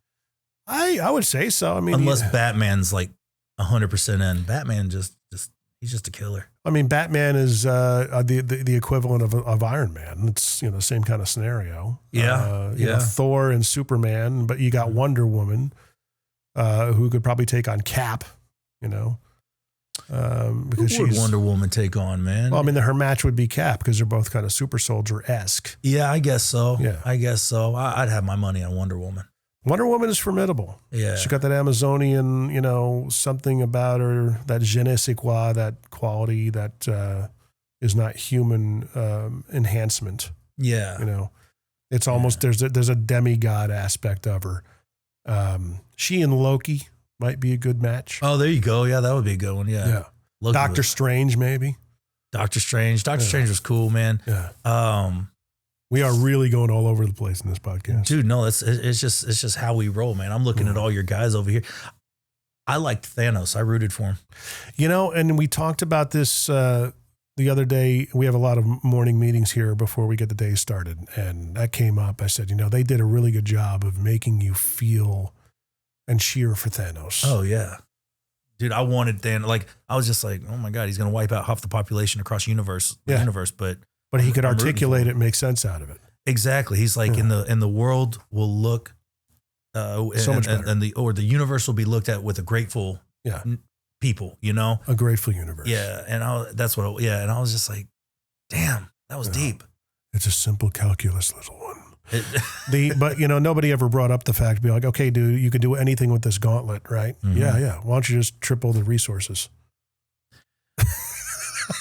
I would say so. I mean, unless Batman's like 100% in. Batman he's just a killer. I mean, Batman is the equivalent of Iron Man. It's the same kind of scenario. Yeah, Thor and Superman, but you got Wonder Woman, who could probably take on Cap. Because who would Wonder Woman take on, man? Well, I mean, her match would be Cap because they're both kind of super soldier-esque. Yeah, I guess so. Yeah, I guess so. I'd have my money on Wonder Woman. Wonder Woman is formidable. Yeah. She got that Amazonian, something about her, that je ne sais quoi, that quality that is not human enhancement. Yeah. It's almost, there's a demigod aspect of her. She and Loki might be a good match. Oh, there you go. Yeah, that would be a good one. Yeah. Doctor Strange, maybe. Doctor Strange was cool, man. Yeah. We are really going all over the place in this podcast. Dude, no, it's just how we roll, man. I'm looking at all your guys over here. I liked Thanos. I rooted for him. You know, and we talked about this the other day. We have a lot of morning meetings here before we get the day started. And that came up. I said, you know, they did a really good job of making you feel and cheer for Thanos. Oh, yeah. Dude, I wanted Thanos. Like, I was just like, oh my God, he's going to wipe out half the population across the universe. But he could articulate it, make sense out of it. Exactly. He's like, in the world will look so much better. And the universe will be looked at with a grateful people, you know? A grateful universe. Yeah. And and I was just like, damn, that was deep. It's a simple calculus, little one. But you know, nobody ever brought up the fact, be like, okay, dude, you could do anything with this gauntlet, right? Mm-hmm. Yeah. Why don't you just triple the resources?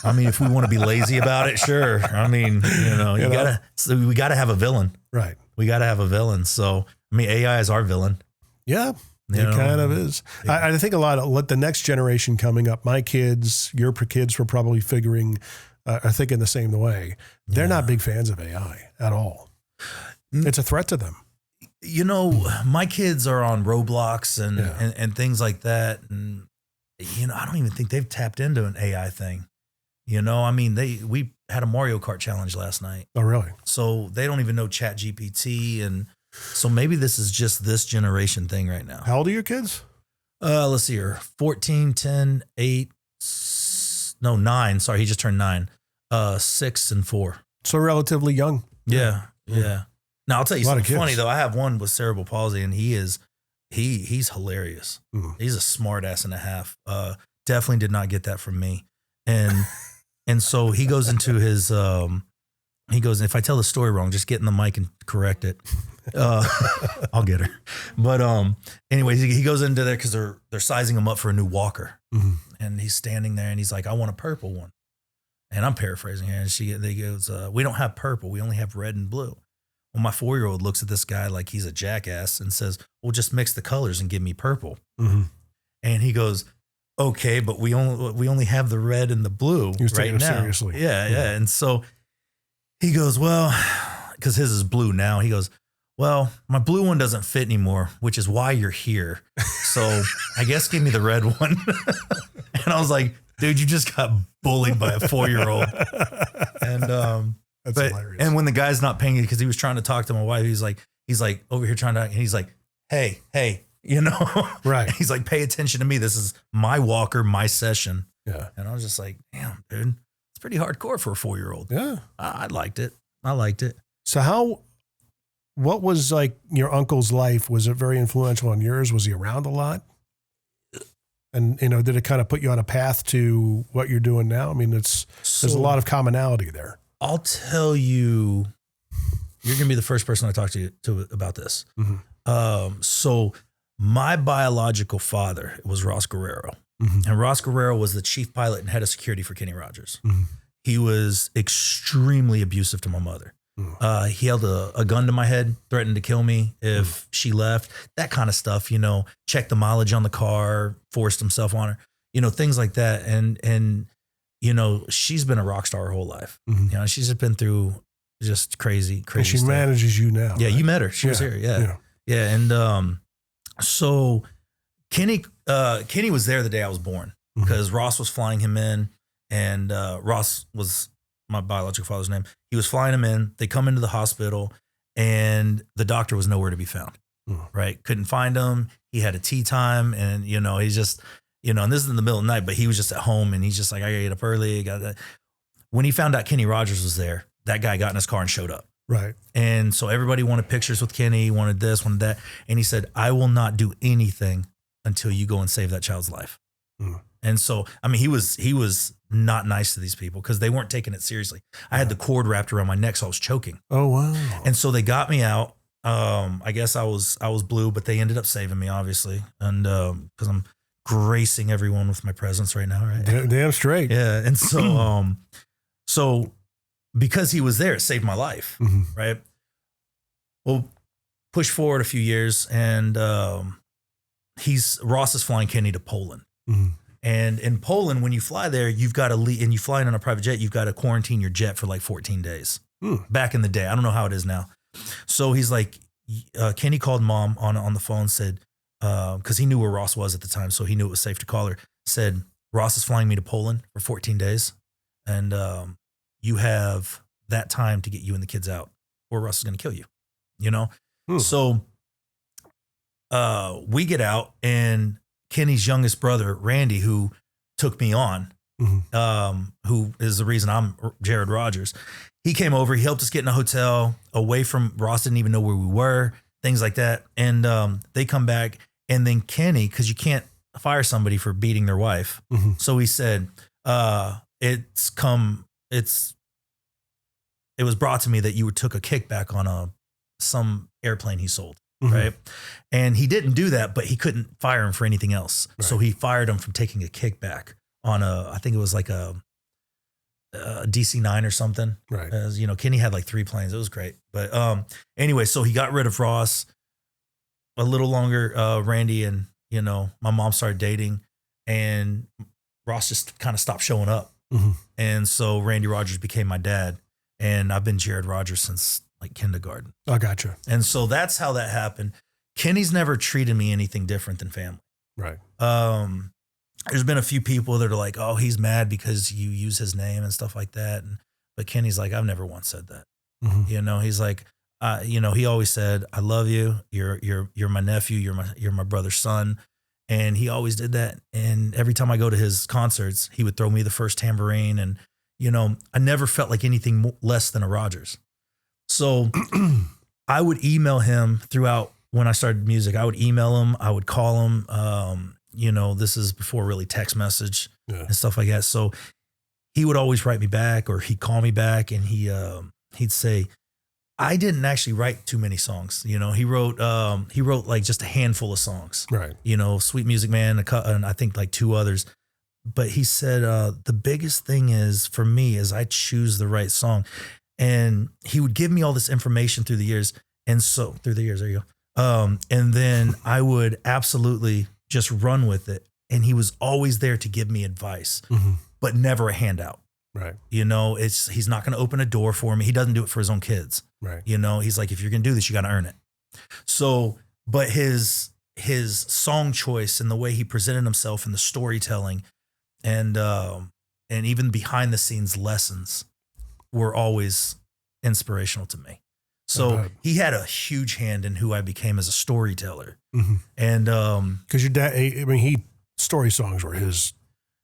I mean, if we want to be lazy about it, sure. I mean, you know, we gotta have a villain. Right. We gotta have a villain. So, I mean, AI is our villain. Yeah. It kind of is. Yeah. I think a lot of the next generation coming up, my kids, your kids were probably are thinking the same way. They're not big fans of AI at all. It's a threat to them. You know, my kids are on Roblox and things like that. And, you know, I don't even think they've tapped into an AI thing. You know, I mean, we had a Mario Kart challenge last night. Oh, really? So they don't even know Chat GPT. And so maybe this is just this generation thing right now. How old are your kids? Let's see here. 14, 10, 8, 9. Sorry, he just turned 9. 6 and 4. So relatively young. Yeah. Now I'll tell you something funny though. I have one with cerebral palsy, and he's hilarious. Mm. He's a smart ass and a half. Definitely did not get that from me. And so he goes into his if I tell the story wrong, just get in the mic and correct it. I'll get her. But anyways, he goes into there because they're sizing him up for a new walker. Mm-hmm. And he's standing there and he's like, I want a purple one. And I'm paraphrasing here. And they goes, we don't have purple. We only have red and blue. Well, my 4-year-old looks at this guy like he's a jackass and says, well, just mix the colors and give me purple. Mm-hmm. And he goes, okay, but we only have the red and the blue right now. Seriously. Yeah. And so he goes, well, because his is blue now. He goes, well, my blue one doesn't fit anymore, which is why you're here. So I guess give me the red one. And I was like, dude, you just got bullied by a 4-year-old. And that's hilarious. And when the guy's not paying it, because he was trying to talk to my wife, he's like over here trying to, and he's like, hey, you know, right? And he's like, pay attention to me. This is my walker, my session. Yeah. And I was just like, damn, dude, it's pretty hardcore for a 4-year-old. Yeah. I liked it. So what was like your uncle's life? Was it very influential on yours? Was he around a lot? And, you know, did it kind of put you on a path to what you're doing now? I mean, there's a lot of commonality there. I'll tell you, you're going to be the first person I talk to about this. Mm-hmm. So my biological father was Ross Guerrero. Mm-hmm. And Ross Guerrero was the chief pilot and head of security for Kenny Rogers. Mm-hmm. He was extremely abusive to my mother. Mm-hmm. He held a gun to my head, threatened to kill me if she left, that kind of stuff, you know, checked the mileage on the car, forced himself on her, you know, things like that. And, you know, she's been a rock star her whole life. Mm-hmm. You know, she's just been through just crazy and she stuff. Manages you now. Yeah. Right? You met her. She was here. Yeah. And, so Kenny was there the day I was born because Ross was flying him in, and, Ross was my biological father's name. He was flying him in. They come into the hospital and the doctor was nowhere to be found. Right. Couldn't find him. He had a tea time, and, you know, he's just, you know, and this is in the middle of the night, but he was just at home and he's just like, I gotta get up early. When he found out Kenny Rogers was there, that guy got in his car and showed up. Right. And so everybody wanted pictures with Kenny, wanted this, wanted that. And he said, I will not do anything until you go and save that child's life. Mm. And so, I mean, he was not nice to these people because they weren't taking it seriously. I had the cord wrapped around my neck, so I was choking. Oh, wow. And so they got me out. I guess I was blue, but they ended up saving me, obviously. And because I'm gracing everyone with my presence right now, right? Damn straight. Yeah. And so, so because he was there, it saved my life, right? Well, push forward a few years, and Ross is flying Kenny to Poland. And in Poland, when you fly there, you've got to leave, and you fly in on a private jet, you've got to quarantine your jet for like 14 days. Back in the day. I don't know how it is now. So he's like, Kenny called mom on the phone, said, because he knew where Ross was at the time, so he knew it was safe to call her, said, Ross is flying me to Poland for 14 days, and you have that time to get you and the kids out, or Ross is going to kill you, you know? So we get out, and Kenny's youngest brother, Randy, who took me on, who is the reason I'm Jared Rogers, he came over, he helped us get in a hotel away from Ross, didn't even know where we were, things like that. And they come back, and then Kenny, because you can't fire somebody for beating their wife. So he said, it was brought to me that you took a kickback on some airplane he sold. Right. And he didn't do that, but he couldn't fire him for anything else. Right. So he fired him from taking a kickback on I think it was like a DC-9 or something. Right. As you know, Kenny had like 3 planes. It was great. But anyway, so he got rid of Ross. A little longer, Randy and, you know, my mom started dating, and Ross just kind of stopped showing up. And so Randy Rogers became my dad, and I've been Jared Rogers since like kindergarten. I gotcha. And so that's how that happened. Kenny's never treated me anything different than family. Right. There's been a few people that are like, oh, he's mad because you use his name and stuff like that. But Kenny's like, I've never once said that. You know, he's like, you know, he always said, I love you. You're my nephew. You're my brother's son. And he always did that. And every time I go to his concerts, he would throw me the first tambourine. And, you know, I never felt like anything less than a Rogers. So I would email him throughout when I started music. I would email him. I would call him. You know, this is before really text message and stuff like that. So he would always write me back, or he'd call me back, and he'd say, I didn't actually write too many songs. You know, he wrote like just a handful of songs. Right. You know, Sweet Music Man, and I think like 2 others. But he said, the biggest thing is for me is I choose the right song. And he would give me all this information through the years. And so there you go. And then I would absolutely just run with it. And he was always there to give me advice, but never a handout. Right. You know, he's not going to open a door for me. He doesn't do it for his own kids. Right. You know, he's like, if you're going to do this, you got to earn it. So, but his song choice and the way he presented himself and the storytelling and even behind the scenes lessons were always inspirational to me. So he had a huge hand in who I became as a storyteller. And because your dad, I mean, story songs were his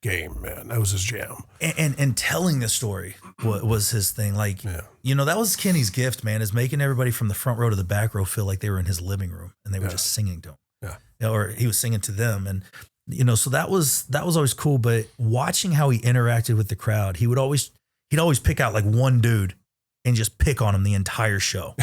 game, man. That was his jam. And telling the story was his thing. Like, you know, that was Kenny's gift, man, is making everybody from the front row to the back row feel like they were in his living room and they were just singing to him. You know, or he was singing to them. And, you know, so that was always cool. But watching how he interacted with the crowd, he'd always pick out like one dude and just pick on him the entire show.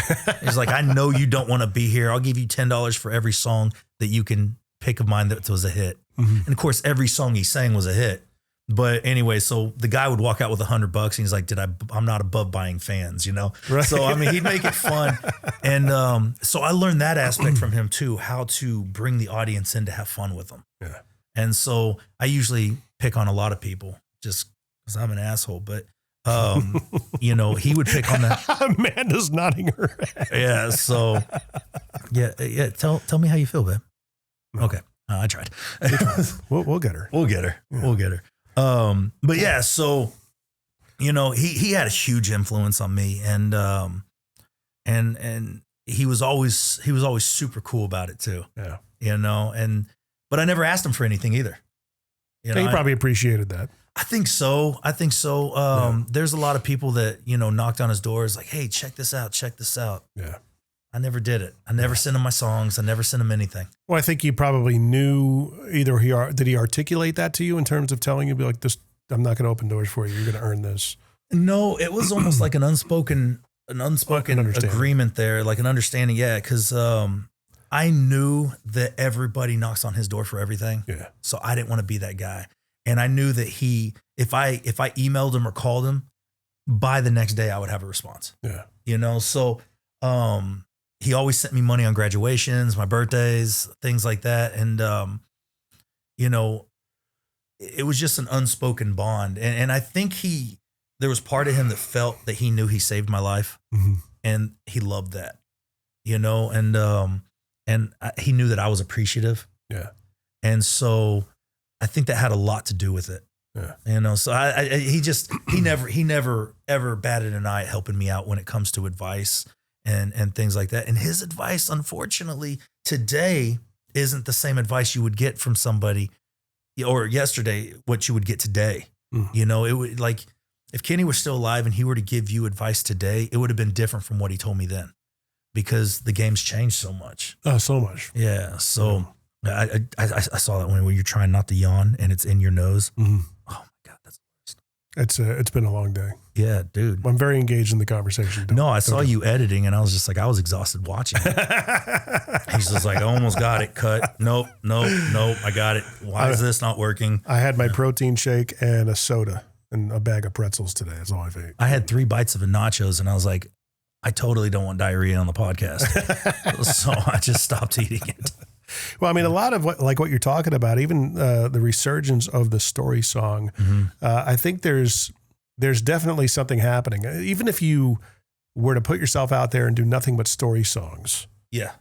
He's like, I know you don't want to be here. I'll give you $10 for every song that you can pick of mine that was a hit. And of course, every song he sang was a hit. But anyway, so the guy would walk out with $100 and he's like, I'm not above buying fans, you know? Right. So, I mean, he'd make it fun. And so I learned that aspect from him too, how to bring the audience in to have fun with them. Yeah. And so I usually pick on a lot of people just because I'm an asshole, but you know, he would pick on that. Amanda's nodding her head. Yeah. So yeah. Tell me how you feel, babe. Okay. I tried. We'll get her. We'll get her. Yeah. We'll get her. But yeah, so, you know, he had a huge influence on me, and he was always super cool about it too. Yeah. You know, but I never asked him for anything either. You know, he probably appreciated that. I think so. There's a lot of people that, you know, knocked on his doors like, hey, check this out. Yeah. I never did it. I never sent him my songs. I never sent him anything. Well, I think he probably knew did he articulate that to you in terms of telling you, be like, this, I'm not going to open doors for you. You're going to earn this. No, it was almost like an unspoken agreement there, like an understanding. Yeah. Cause, I knew that everybody knocks on his door for everything. Yeah. So I didn't want to be that guy. And I knew that if I emailed him or called him, by the next day I would have a response. Yeah. You know, so, he always sent me money on graduations, my birthdays, things like that. And, you know, it was just an unspoken bond. And I think there was part of him that felt that he knew he saved my life, and he loved that, you know, and he knew that I was appreciative. Yeah. And so I think that had a lot to do with it. Yeah. You know, so he never ever batted an eye at helping me out when it comes to advice and things like that. And his advice, unfortunately, today isn't the same advice you would get from somebody, or yesterday, what you would get today. You know, it would, like, if Kenny were still alive and he were to give you advice today, it would have been different from what he told me then, because the game's changed so much. Oh, so much. Yeah. So I saw that when you're trying not to yawn and it's in your nose. Oh my God, that's the worst. It's been a long day. Yeah, dude. I'm very engaged in the conversation. No, I saw you editing and I was just like, I was exhausted watching it. He's just like, I almost got it cut. Nope. I got it. Why is this not working? I had my protein shake and a soda and a bag of pretzels today. That's all I've ate. I had 3 bites of nachos and I was like, I totally don't want diarrhea on the podcast. So I just stopped eating it. Well, I mean, a lot of what you're talking about, even the resurgence of the story song, I think there's definitely something happening. Even if you were to put yourself out there and do nothing but story songs,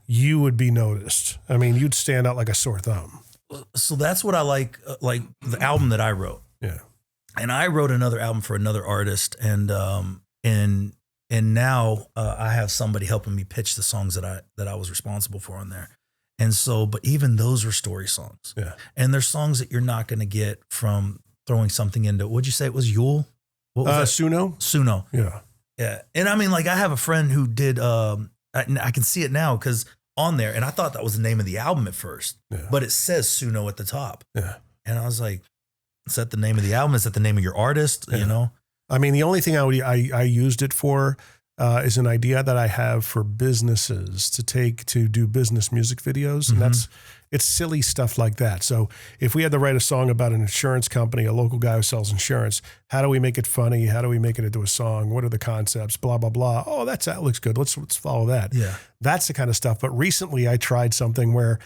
you would be noticed. I mean, you'd stand out like a sore thumb. So that's what I like the album that I wrote. Yeah. And I wrote another album for another artist, and now I have somebody helping me pitch the songs that I was responsible for on there. And so, but even those were story songs. Yeah. And there's songs that you're not going to get from throwing something into, what'd you say it was, Yule? What was that? Suno. Yeah. Yeah. And I mean, like, I have a friend who did, I can see it now because on there, and I thought that was the name of the album at first, but it says Suno at the top. Yeah. And I was like, is that the name of the album? Is that the name of your artist? Yeah. You know? I mean, the only thing I used it for is an idea that I have for businesses to do business music videos. And it's silly stuff like that. So if we had to write a song about an insurance company, a local guy who sells insurance, how do we make it funny? How do we make it into a song? What are the concepts? Blah, blah, blah. Oh, that looks good. Let's follow that. Yeah. That's the kind of stuff. But recently I tried something where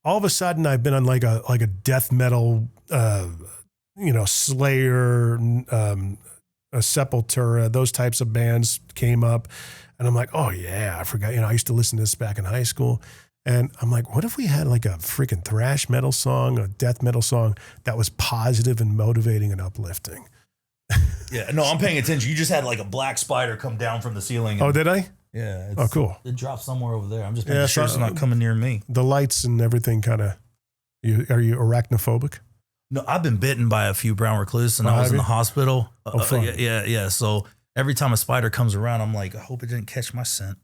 all of a sudden I've been on like a death metal, Slayer, a Sepultura, those types of bands came up, and I'm like, oh yeah, I forgot. I used to listen to this back in high school, and I'm like, what if we had like a freaking thrash metal song, a death metal song that was positive and motivating and uplifting? Yeah, no, I'm paying attention. You just had like a black spider come down from the ceiling. Oh, did I? Yeah. Oh, cool. It dropped somewhere over there. I'm just making sure it's not coming near me. The lights and everything kind of. Are you arachnophobic? No, I've been bitten by a few brown recluse, and I was in the hospital. Yeah. So every time a spider comes around, I'm like, I hope it didn't catch my scent.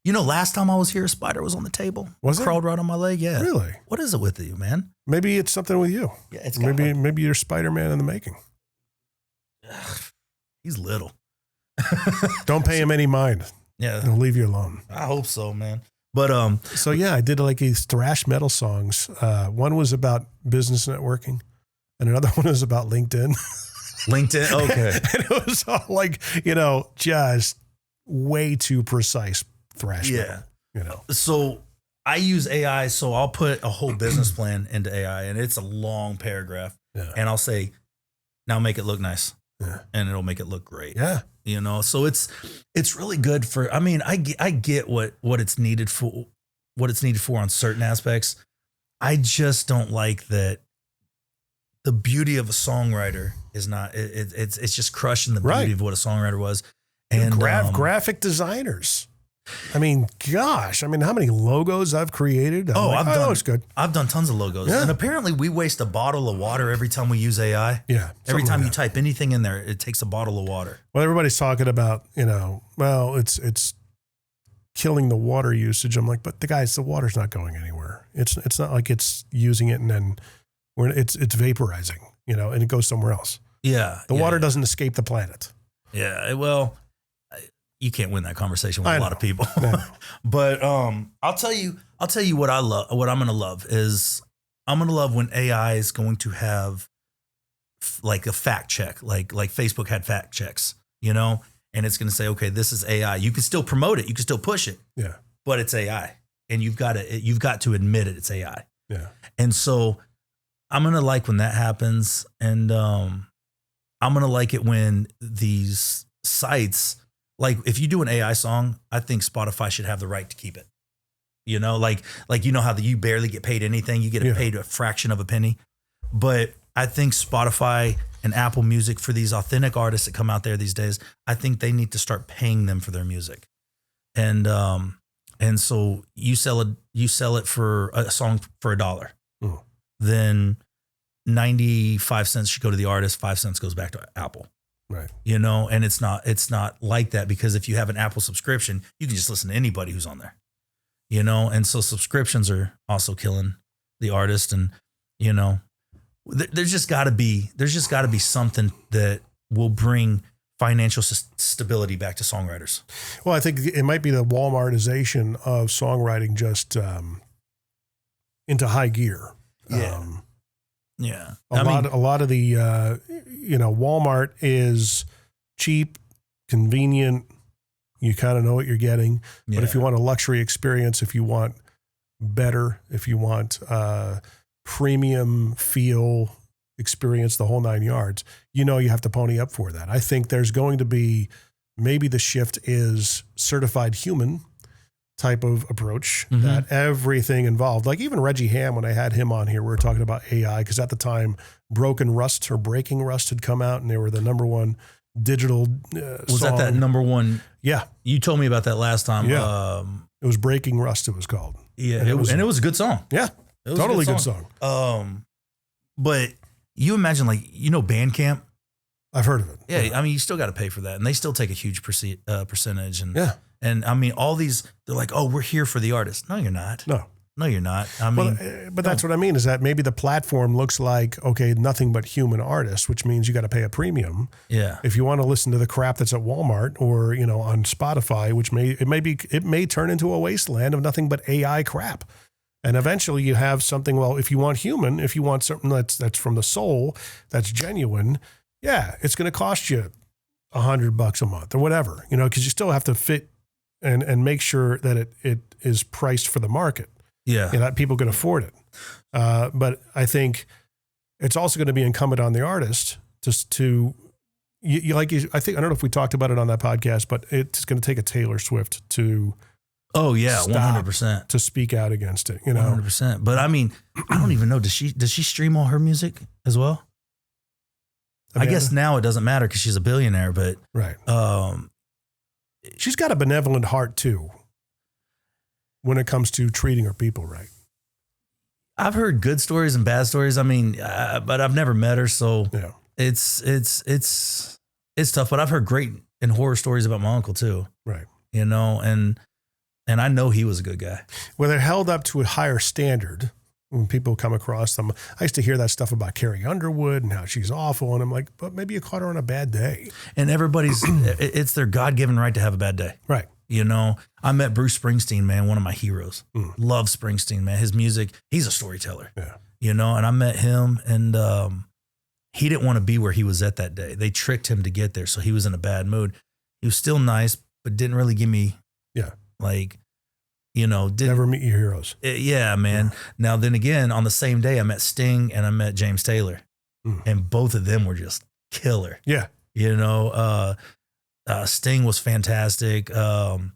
Last time I was here, a spider was on the table. Was it? Crawled right on my leg. Yeah. Really? What is it with you, man? Maybe it's something with you. Yeah, it's maybe you're Spider-Man in the making. He's little. Don't pay him any mind. Yeah, he'll leave you alone. I hope so, man. But so yeah, I did like these thrash metal songs. One was about business networking, and another one was about LinkedIn. LinkedIn, okay. And it was all like, just way too precise thrash metal. So I use AI, so I'll put a whole business plan into AI, and it's a long paragraph, and I'll say, now make it look nice, and it'll make it look great. Yeah. So it's really good for, I mean, I get what it's needed for, on certain aspects. I just don't like that the beauty of a songwriter is not, it's just crushing the beauty of what a songwriter was. And graphic designers. I mean, gosh, how many logos I've created? It's good. I've done tons of logos. Yeah. And apparently we waste a bottle of water every time we use AI. Yeah. Every time you type anything in there, it takes a bottle of water. Well, everybody's talking about, it's killing the water usage. I'm like, but the water's not going anywhere. It's not like it's using it and then it's vaporizing, and it goes somewhere else. Yeah. The water doesn't escape the planet. Yeah. Well, you can't win that conversation with a lot of people. But I'll tell you what I love. What I'm going to love is I'm going to love when AI is going to have like a fact check, like Facebook had fact checks, and it's going to say, okay, this is AI. You can still promote it, you can still push it, but it's AI, and you've got to admit it's AI. Yeah. And so I'm going to like when that happens. And I'm going to like it when these sites, like if you do an AI song, I think Spotify should have the right to keep it. You know, like you know how you barely get paid anything. You get paid a fraction of a penny. But I think Spotify and Apple Music, for these authentic artists that come out there these days, I think they need to start paying them for their music. And so you sell it for a song for $1. Mm. Then 95 cents should go to the artist, 5 cents goes back to Apple. Right. You know, and it's not like that, because if you have an Apple subscription, you can just listen to anybody who's on there. You know, and so subscriptions are also killing the artist. And, you know, there's just got to be something that will bring financial stability back to songwriters. Well, I think it might be the Walmartization of songwriting just into high gear. Yeah. A lot of the, Walmart is cheap, convenient. You kind of know what you're getting. Yeah. But if you want a luxury experience, if you want better, if you want premium feel experience, the whole 9 yards, you have to pony up for that. I think there's going to be, maybe the shift is certified human type of approach, that everything involved, like even Reggie Ham, when I had him on here, we were talking about AI, because at the time Breaking Rust had come out, and they were the number one digital was song. that number one? Yeah. You told me about that last time. Yeah. It was Breaking Rust, it was called. Yeah. And it was a good song. Yeah. It was totally a good song. But you imagine, Bandcamp. I've heard of it. Yeah. I mean, you still got to pay for that. And they still take a huge percentage. And, yeah. And I mean, all these, they're like, oh, we're here for the artist. No, you're not. No, you're not. I mean, but that's what I mean, is that maybe the platform looks like, okay, nothing but human artists, which means you got to pay a premium. Yeah. If you want to listen to the crap that's at Walmart or, on Spotify, which it may turn into a wasteland of nothing but AI crap. And eventually you have something, well, if you want human, if you want something that's from the soul, that's genuine, yeah, it's going to cost you $100 a month or whatever, because you still have to fit and make sure that it is priced for the market. Yeah. That people can afford it. But I think it's also going to be incumbent on the artist just to, I don't know if we talked about it on that podcast, but it's going to take a Taylor Swift to, oh yeah, 100% to speak out against it, 100%. But I mean, I don't even know. Does she stream all her music as well? Amanda? I guess now it doesn't matter because she's a billionaire, but right. She's got a benevolent heart too, when it comes to treating her people right. I've heard good stories and bad stories. I mean, but I've never met her, so yeah. It's tough. But I've heard great and horror stories about my uncle too. Right. And I know he was a good guy. Well, they're held up to a higher standard when people come across them. I used to hear that stuff about Carrie Underwood and how she's awful, and I'm like, but maybe you caught her on a bad day. And everybody's, it's their God-given right to have a bad day. Right. I met Bruce Springsteen, man, one of my heroes. Love Springsteen, man. His music, he's a storyteller. Yeah. And I met him, and he didn't want to be where he was at that day. They tricked him to get there, so he was in a bad mood. He was still nice, but didn't really give me, didn't never meet your heroes. Yeah, man. Yeah. Now, then again, on the same day, I met Sting and I met James Taylor, and both of them were just killer. Yeah. Sting was fantastic. And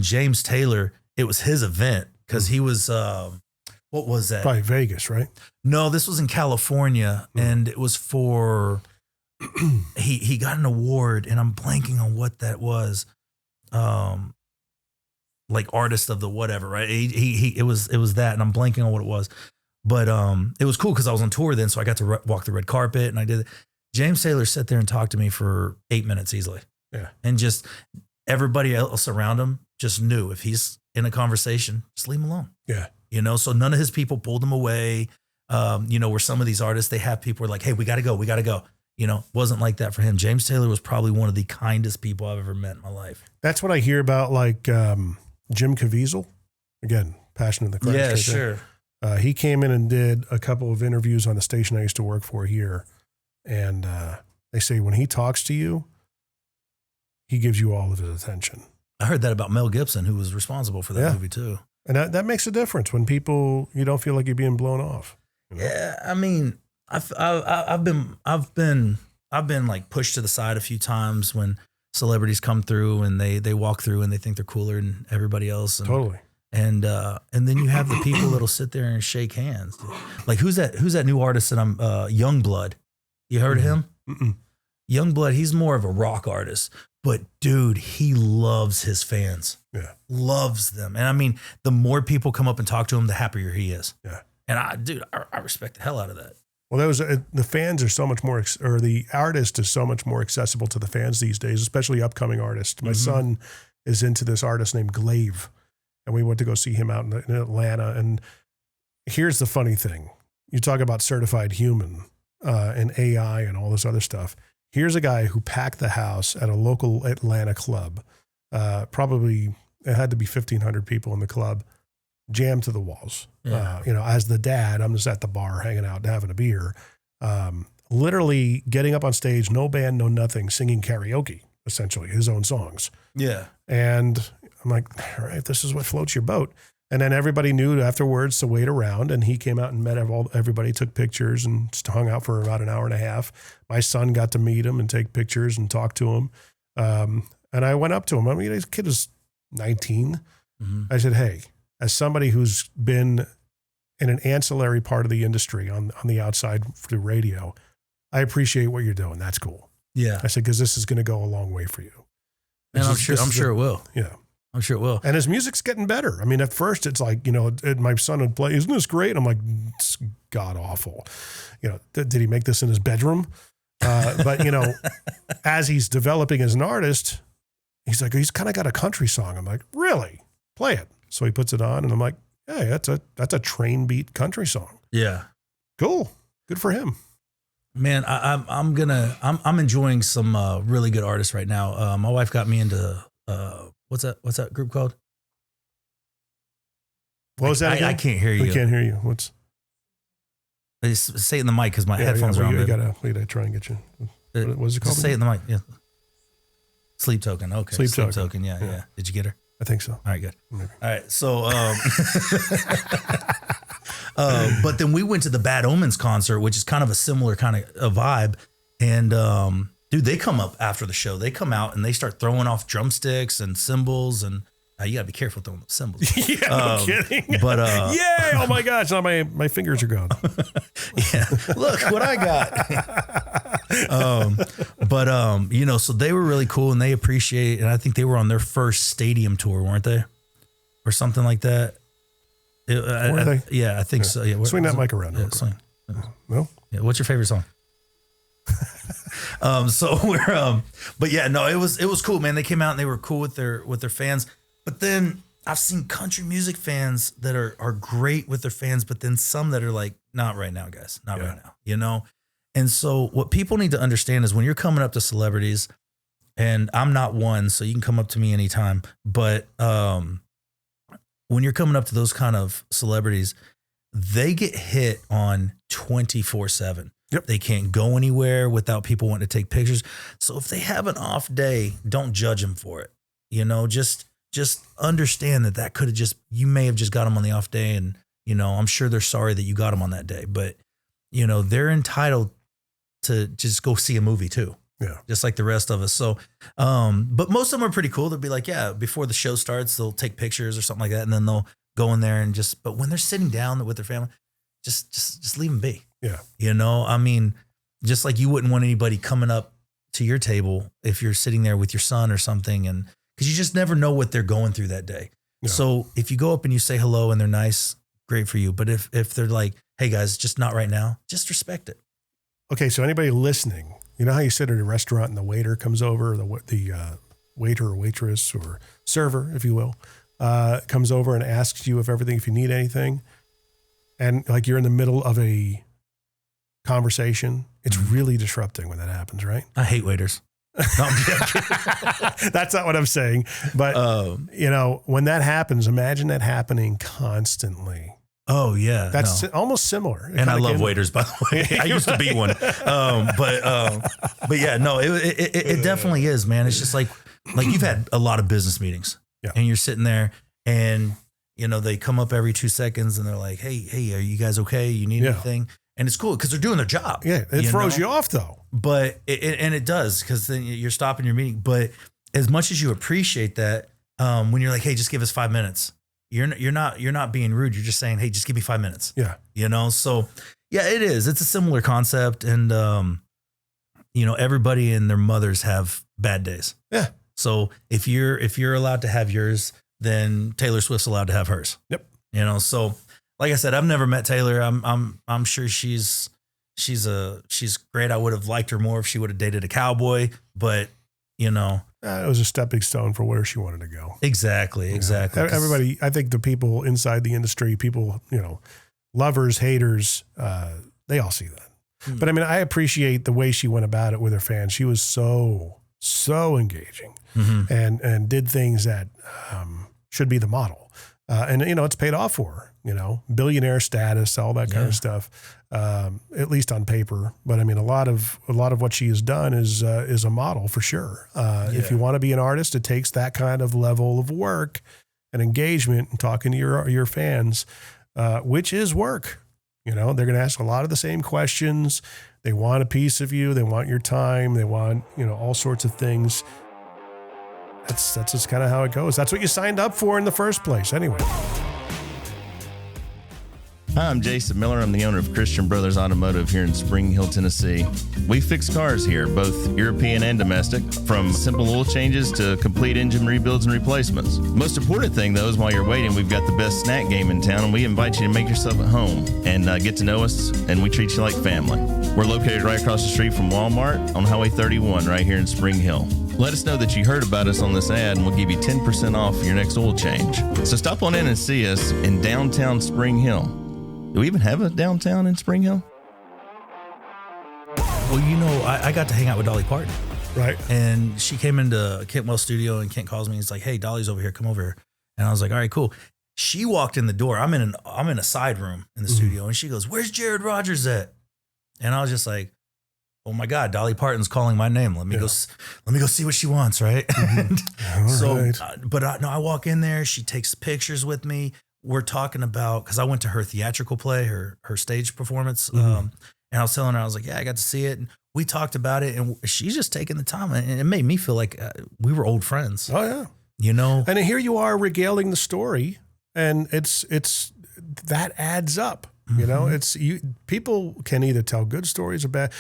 James Taylor, it was his event because he was, what was that? Probably Vegas, right? No, this was in California, and it was for, he got an award, and I'm blanking on what that was. Like artist of the whatever, right? It was that, and I'm blanking on what it was. But it was cool because I was on tour then, so I got to walk the red carpet, and I did it. James Taylor sat there and talked to me for 8 minutes easily. Yeah. And just everybody else around him just knew if he's in a conversation, just leave him alone. Yeah. So none of his people pulled him away. Where some of these artists, they have people who are like, hey, we got to go. Wasn't like that for him. James Taylor was probably one of the kindest people I've ever met in my life. That's what I hear about, like Jim Caviezel. Again, Passion of the Christ. Yeah, sure. He came in and did a couple of interviews on the station I used to work for here. And they say when he talks to you, he gives you all of his attention. I heard that about Mel Gibson, who was responsible for that movie too. And that makes a difference when people, you don't feel like you're being blown off. You know? Yeah, I mean, I've been like pushed to the side a few times when celebrities come through and they walk through and they think they're cooler than everybody else. And, Totally. And then you have the people that'll sit there and shake hands. Like who's that new artist that I'm Youngblood? You heard of him? Mm-mm. Youngblood, he's more of a rock artist, but dude, he loves his fans. Yeah. Loves them. And I mean, the more people come up and talk to him, the happier he is. Yeah. And I respect the hell out of that. Well, the fans are so much more, or the artist is so much more accessible to the fans these days, especially upcoming artists. My son is into this artist named Glaive, and we went to go see him out in Atlanta. And here's the funny thing. You talk about certified human and AI and all this other stuff. Here's a guy who packed the house at a local Atlanta club. Probably it had to be 1,500 people in the club, jammed to the walls. Yeah. As the dad, I'm just at the bar hanging out and having a beer, literally getting up on stage, no band, no nothing, singing karaoke, essentially his own songs. Yeah. And I'm like, all right, this is what floats your boat. And then everybody knew afterwards to wait around, and he came out and met everybody, took pictures and hung out for about an hour and a half. My son got to meet him and take pictures and talk to him. And I went up to him. I mean, his kid is 19. Mm-hmm. I said, hey, as somebody who's been in an ancillary part of the industry on the outside through radio, I appreciate what you're doing. That's cool. Yeah. I said, because this is going to go a long way for you. And I'm sure it will. Yeah. I'm sure it will. And his music's getting better. I mean, at first it's like, my son would play, isn't this great? I'm like, it's god awful. Did he make this in his bedroom? But as he's developing as an artist, he's like, he's kind of got a country song. I'm like, really? Play it. So he puts it on and I'm like, hey, that's a train beat country song. Yeah. Cool. Good for him. Man, I'm enjoying some really good artists right now. My wife got me into what's that group called? What was that again? I can't hear you. We can't hear you. Say it in the mic because my headphones are on. We gotta try and get you. What was it called? Say it in the mic. Yeah. Sleep Token. Okay. Sleep Token. Yeah. Did you get her? I think so. All right, good. Maybe. All right. So, but then we went to the Bad Omens concert, which is kind of a similar kind of a vibe. And, dude, they come up after the show. They come out and they start throwing off drumsticks and cymbals. And you got to be careful throwing those cymbals. Yeah, no kidding. But, yay. Oh my gosh. Now my fingers are gone. Yeah. Look what I got. So they were really cool and they appreciate, and I think they were on their first stadium tour, weren't they? Or something like that. Were they? Yeah, I think so. Yeah. Swing that mic around. Yeah, swing. No? Yeah. What's your favorite song? But yeah, no, it was cool, man. They came out and they were cool with their fans. But then I've seen country music fans that are great with their fans, but then some that are like, not right now, guys, not right now, And so what people need to understand is when you're coming up to celebrities, and I'm not one, so you can come up to me anytime, but when you're coming up to those kind of celebrities, they get hit on 24/7. Yep. They can't go anywhere without people wanting to take pictures. So if they have an off day, don't judge them for it. Just understand that could have you may have just got them on the off day, and I'm sure they're sorry that you got them on that day, but they're entitled to just go see a movie too. Yeah. Just like the rest of us. So, but most of them are pretty cool. They'll be like, yeah, before the show starts, they'll take pictures or something like that. And then they'll go in there and but when they're sitting down with their family, just leave them be. Yeah. I mean, just like you wouldn't want anybody coming up to your table if you're sitting there with your son or something. And cause you just never know what they're going through that day. Yeah. So if you go up and you say hello and they're nice, great for you. But if they're like, hey guys, just not right now, just respect it. Okay. So anybody listening, you know how you sit at a restaurant and the waiter comes over, the waiter or waitress or server, if you will, comes over and asks you if you need anything. And like you're in the middle of a conversation, it's really disrupting when that happens, right? I hate waiters. No, that's not what I'm saying. But, when that happens, imagine that happening constantly. Oh yeah. That's almost similar. And I love waiters, by the way. I used to be one. But yeah, no, it definitely is, man. It's just like you've had a lot of business meetings and you're sitting there and they come up every 2 seconds and they're like, hey, are you guys okay? You need anything? And it's cool because they're doing their job. Yeah, it throws you off though. But it does, because then you're stopping your meeting. But as much as you appreciate that, when you're like, hey, just give us 5 minutes, you're not being rude. You're just saying, hey, just give me 5 minutes. Yeah. So yeah, it is. It's a similar concept. And, everybody and their mothers have bad days. Yeah. So if you're allowed to have yours, then Taylor Swift's allowed to have hers. Yep. So like I said, I've never met Taylor. I'm sure she's great. I would have liked her more if she would have dated a cowboy, but it was a stepping stone for where she wanted to go. Exactly. Everybody, I think the people inside the industry, people, lovers, haters, they all see that. But I mean, I appreciate the way she went about it with her fans. She was so engaging and did things that should be the model. And it's paid off for her, billionaire status, all that kind of stuff, at least on paper. But I mean, a lot of what she has done is a model for sure. If you want to be an artist, it takes that kind of level of work and engagement and talking to your fans, which is work. They're going to ask a lot of the same questions. They want a piece of you. They want your time. They want, all sorts of things. That's just kind of how it goes. That's what you signed up for in the first place. Anyway. Hi, I'm Jason Miller. I'm the owner of Christian Brothers Automotive here in Spring Hill, Tennessee. We fix cars here, both European and domestic, from simple oil changes to complete engine rebuilds and replacements. Most important thing, though, is while you're waiting, we've got the best snack game in town, and we invite you to make yourself at home and get to know us, and we treat you like family. We're located right across the street from Walmart on Highway 31 right here in Spring Hill. Let us know that you heard about us on this ad, and we'll give you 10% off your next oil change. So stop on in and see us in downtown Spring Hill. Do we even have a downtown in Spring Hill? Well, I got to hang out with Dolly Parton. Right. And she came into Kent Wells' studio, and Kent calls me. He's like, hey, Dolly's over here. Come over here. And I was like, all right, cool. She walked in the door. I'm in a side room in the studio, and she goes, where's Jared Rogers at? And I was just like, oh my God, Dolly Parton's calling my name. Let me go see what she wants. Right. I walk in there. She takes pictures with me. We're talking about, because I went to her theatrical play, her stage performance. And I was telling her, I was like, yeah, I got to see it. And we talked about it, and she's just taking the time, and it made me feel like we were old friends. Oh yeah. And here you are regaling the story, and it's that adds up. People can either tell good stories or bad.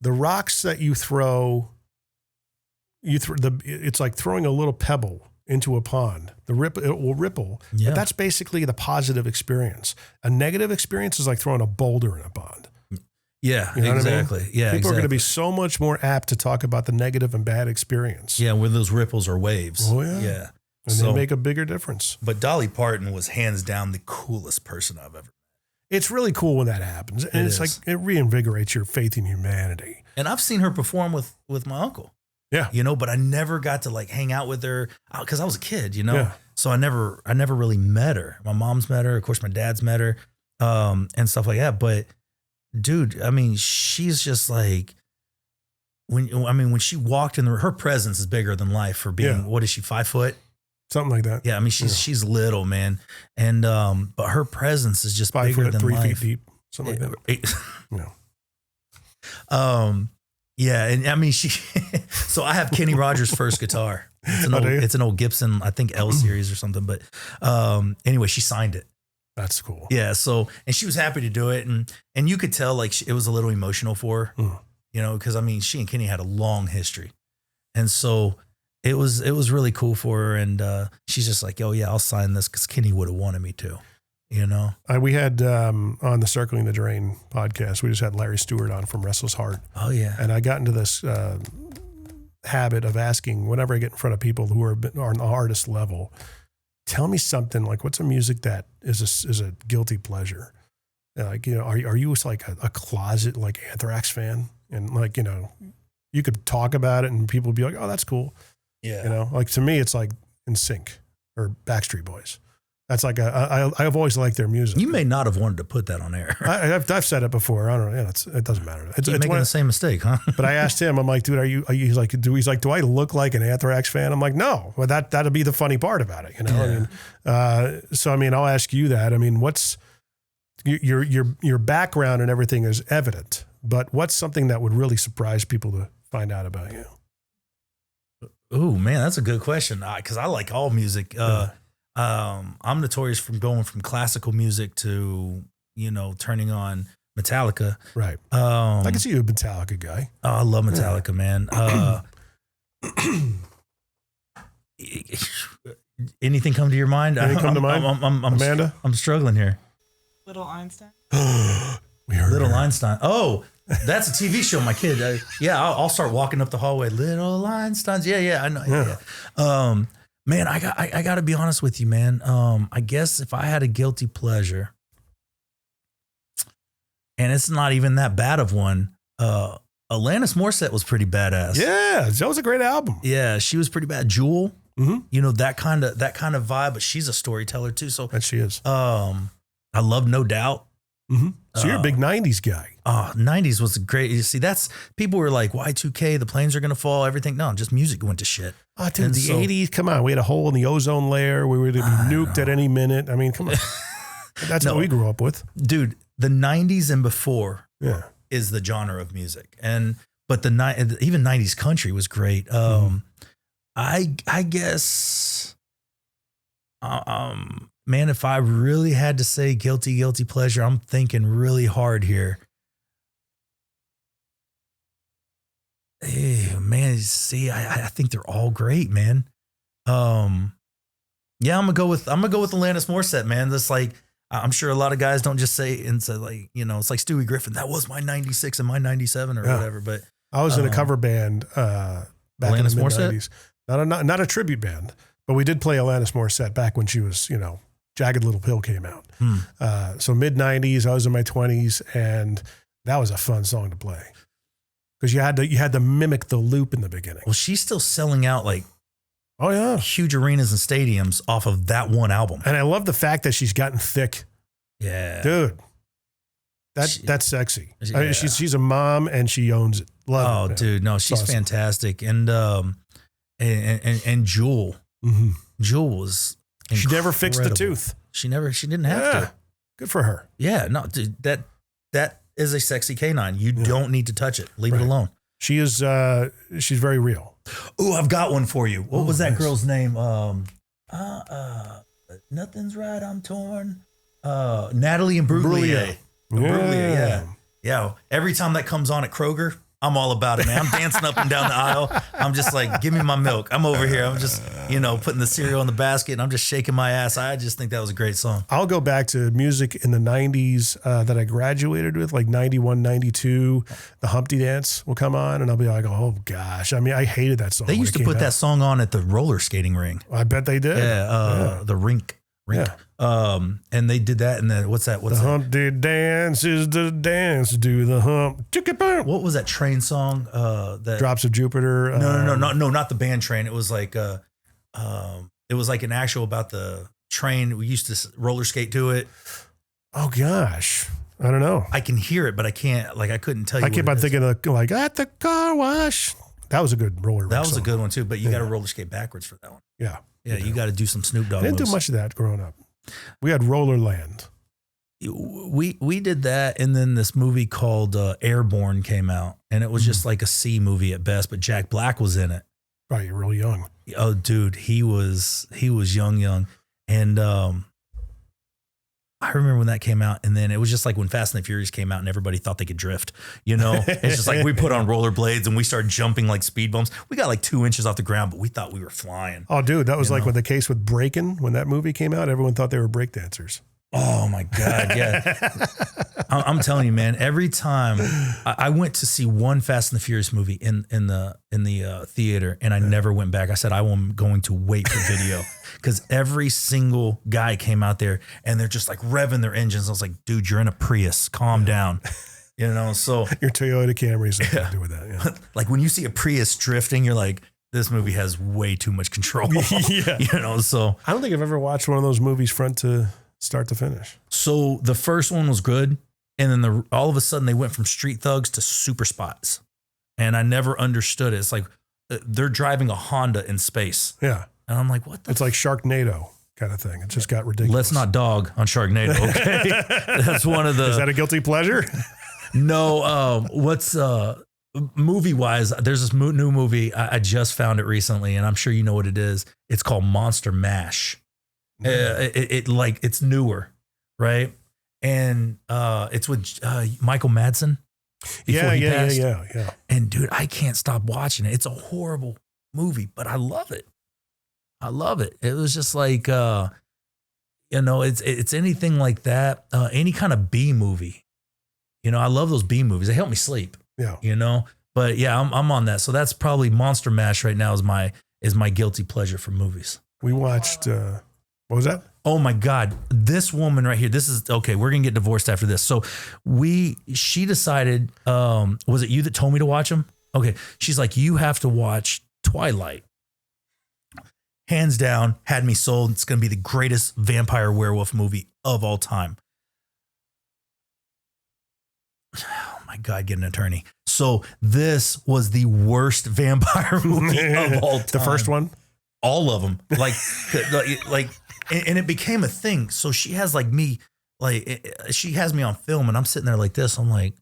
The rocks that you throw, it's like throwing a little pebble into a pond. It will ripple. Yeah. But that's basically the positive experience. A negative experience is like throwing a boulder in a pond. Yeah, exactly. I mean? Yeah, people are going to be so much more apt to talk about the negative and bad experience. Yeah, where those ripples are waves. Oh yeah. Yeah. And they make a bigger difference. But Dolly Parton was hands down the coolest person I've ever met. It's really cool when that happens. And it's like, it reinvigorates your faith in humanity. And I've seen her perform with my uncle. Yeah. But I never got to like hang out with her because I was a kid, Yeah. So I never really met her. My mom's met her. Of course, my dad's met her, and stuff like that. But dude, I mean, she's just like, when she walked in her presence is bigger than life for being, what is she, 5 foot? Something like that. Yeah. I mean, she's little, man. And, but her presence is just 5 bigger foot, than 3 life. feet deep. Something like that. Yeah. Yeah, and I mean, so I have Kenny Rogers' first guitar. It's an old Gibson, I think L series or something. But anyway, she signed it. That's cool. Yeah. So, and she was happy to do it, and you could tell like it was a little emotional for her, because I mean, she and Kenny had a long history, and so it was really cool for her. And she's just like, oh yeah, I'll sign this because Kenny would have wanted me to. We had on the Circling the Drain podcast, we just had Larry Stewart on from Restless Heart. Oh yeah. And I got into this habit of asking whenever I get in front of people who are on the artist level, tell me something like, what's a music that is a guilty pleasure? Like, are you like a closet like Anthrax fan? And like, you could talk about it and people would be like, oh, that's cool. Yeah. Like to me, it's like NSYNC or Backstreet Boys. That's like I've always liked their music. You may not have wanted to put that on air. I've said it before. I don't know. It doesn't matter. It's making the same mistake, huh? But I asked him. I'm like, dude, are you? He's like, do I look like an Anthrax fan? I'm like, no. Well, that'll be the funny part about it, you know. Yeah. I mean, so I mean, I'll ask you that. I mean, what's your background and everything is evident, but what's something that would really surprise people to find out about you? Oh man, that's a good question. Because I like all music. I'm notorious from going from classical music to, turning on Metallica. Right. I can see you're a Metallica guy. Oh, I love Metallica, man. Anything come to your mind? Anything come to mind? Amanda? I'm struggling here. Little Einstein. We heard Little her. Einstein. Oh, that's a TV show. My kid. I'll start walking up the hallway. Little Einsteins. Yeah. I know. Yeah. Man, I got to be honest with you, man. I guess if I had a guilty pleasure, and it's not even that bad of one, Alanis Morissette was pretty badass. Yeah, that was a great album. Yeah, she was pretty bad. Jewel, Mm-hmm. That kind of vibe, but she's a storyteller too. So And she is. I love No Doubt. Mm-hmm. So you're a big 90s guy. 90s was great. You see, that's people were like, Y2K, the planes are going to fall, everything. No, just music went to shit. Oh, dude, the 80s, come on. We had a hole in the ozone layer. We were going to be nuked at any minute. I mean, come on. That's what we grew up with. Dude, the 90s and before Yeah. is the genre of music. But even 90s country was great. I guess, man, if I really had to say guilty pleasure, I'm thinking really hard here. Hey, man, see, I think they're all great, man. I'm gonna go with Alanis Morissette, man. That's like, I'm sure a lot of guys don't just say like, it's like Stewie Griffin. That was my 96 and my 97 or whatever. But I was in a cover band back in the mid-90s. Not a tribute band, but we did play Alanis Morissette back when she was, Jagged Little Pill came out. So mid-90s, I was in my 20s, and that was a fun song to play. Because you had to mimic the loop in the beginning. Well, she's still selling out like huge arenas and stadiums off of that one album. And I love the fact that she's gotten thick. Yeah. Dude. That's sexy. Yeah. I mean, she's a mom and she owns it. Love it. Dude, no, she's awesome. Fantastic. And Jewel. Mm-hmm. Jewel was She never fixed the incredible. tooth. She didn't have to. Good for her. Yeah, no, dude, that is a sexy canine. You don't need to touch it. Leave it alone. She is she's very real. Oh, I've got one for you. What was that nice. girl's name? Nothing's right, I'm torn. Natalie Imbruglia. Yeah. Every time that comes on at Kroger, I'm all about it, man. I'm dancing up and down the aisle. I'm just like, give me my milk. I'm over here. I'm just, putting the cereal in the basket and I'm just shaking my ass. I just think that was a great song. I'll go back to music in the 90s that I graduated with, like 91, 92. The Humpty Dance will come on and I'll be like, oh gosh. I mean, I hated that song. They used to put that song on at the roller skating ring. I bet they did. Yeah, the rink. Yeah. And they did that. And then what's that? The Humpty Dance is the dance. Do the hump. What was that train song? That Drops of Jupiter. No, not the band Train. It was like it was like an actual about the train. We used to roller skate to it. Oh gosh, I don't know. I can hear it, but I can't. Like I couldn't tell you. I keep on thinking of like at the car wash. That was a good roller. That was song. a good one too. But you got to roller skate backwards for that one. Yeah. Yeah, you got to do some Snoop Dogg. I didn't do much of that growing up. We had Rollerland. We did that, and then this movie called Airborne came out, and it was just like a C movie at best. But Jack Black was in it. Right, you're really young. Oh, dude, he was young, and I remember when that came out, and then it was just like when Fast and the Furious came out, and everybody thought they could drift. It's just like we put on rollerblades and we started jumping like speed bumps. We got like 2 inches off the ground, but we thought we were flying. Oh, dude, that was like with the case with Breakin'. When that movie came out, everyone thought they were breakdancers. Oh my God, yeah. I'm telling you, man. Every time I went to see one Fast and the Furious movie in the theater, and I never went back. I said I'm going to wait for video because every single guy came out there and they're just like revving their engines. I was like, dude, you're in a Prius. Calm down. So your Toyota Camry has nothing to do with that. Yeah. Like when you see a Prius drifting, you're like, this movie has way too much control. Yeah. You know, so I don't think I've ever watched one of those movies front to start to finish. So the first one was good. And then all of a sudden they went from street thugs to super spots. And I never understood it. It's like they're driving a Honda in space. Yeah. And I'm like, what the It's like Sharknado kind of thing. It just got ridiculous. Let's not dog on Sharknado, okay? That's one of the... Is that a guilty pleasure? No, what's movie-wise, there's this new movie. I just found it recently, and I'm sure you know what it is. It's called Monster Mash. It's newer, right? And it's with Michael Madsen. Yeah. And dude, I can't stop watching it. It's a horrible movie, but I love it. It was just like, it's anything like that. Any kind of B movie. You know, I love those B movies. They help me sleep. Yeah. You know, but yeah, I'm on that. So that's probably Monster Mash right now is my guilty pleasure for movies. We watched, what was that? Oh my God, this woman right here. This is okay. We're going to get divorced after this. So she decided, was it you that told me to watch them? Okay. She's like, you have to watch Twilight. Hands down, had me sold. It's going to be the greatest vampire werewolf movie of all time. Oh my God, get an attorney. So this was the worst vampire movie of all time. The first one? All of them. And it became a thing. So she has she has me on film and I'm sitting there like this. I'm like,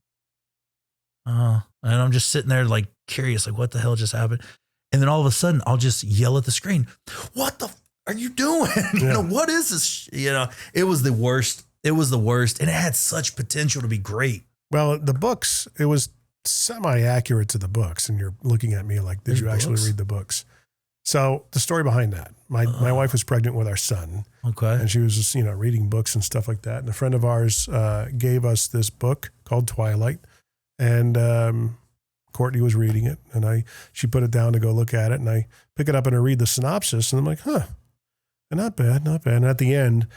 and I'm just sitting there like curious, like what the hell just happened? And then all of a sudden I'll just yell at the screen, what the are you doing? You know, what is this? You know, it was the worst. It was the worst. And it had such potential to be great. Well, the books, it was semi-accurate to the books. And you're looking at me like, did you actually read the books? So the story behind that, my wife was pregnant with our son. Okay. And she was just, reading books and stuff like that. And a friend of ours gave us this book called Twilight. And Courtney was reading it. And she put it down to go look at it. And I pick it up and I read the synopsis. And I'm like, not bad. And at the end,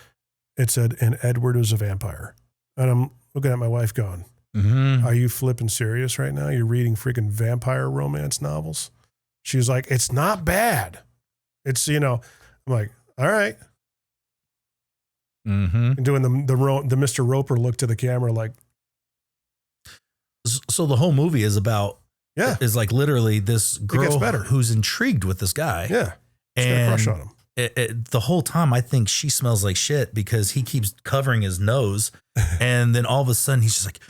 it said, and Edward is a vampire. And I'm looking at my wife going, are you flipping serious right now? You're reading freaking vampire romance novels? She was like, it's not bad. It's, I'm like, all right. And doing the Mr. Roper look to the camera like. So the whole movie is about, is like literally this girl who's intrigued with this guy. Yeah. She's got a crush on him. The whole time I think she smells like shit because he keeps covering his nose. And then all of a sudden he's just like,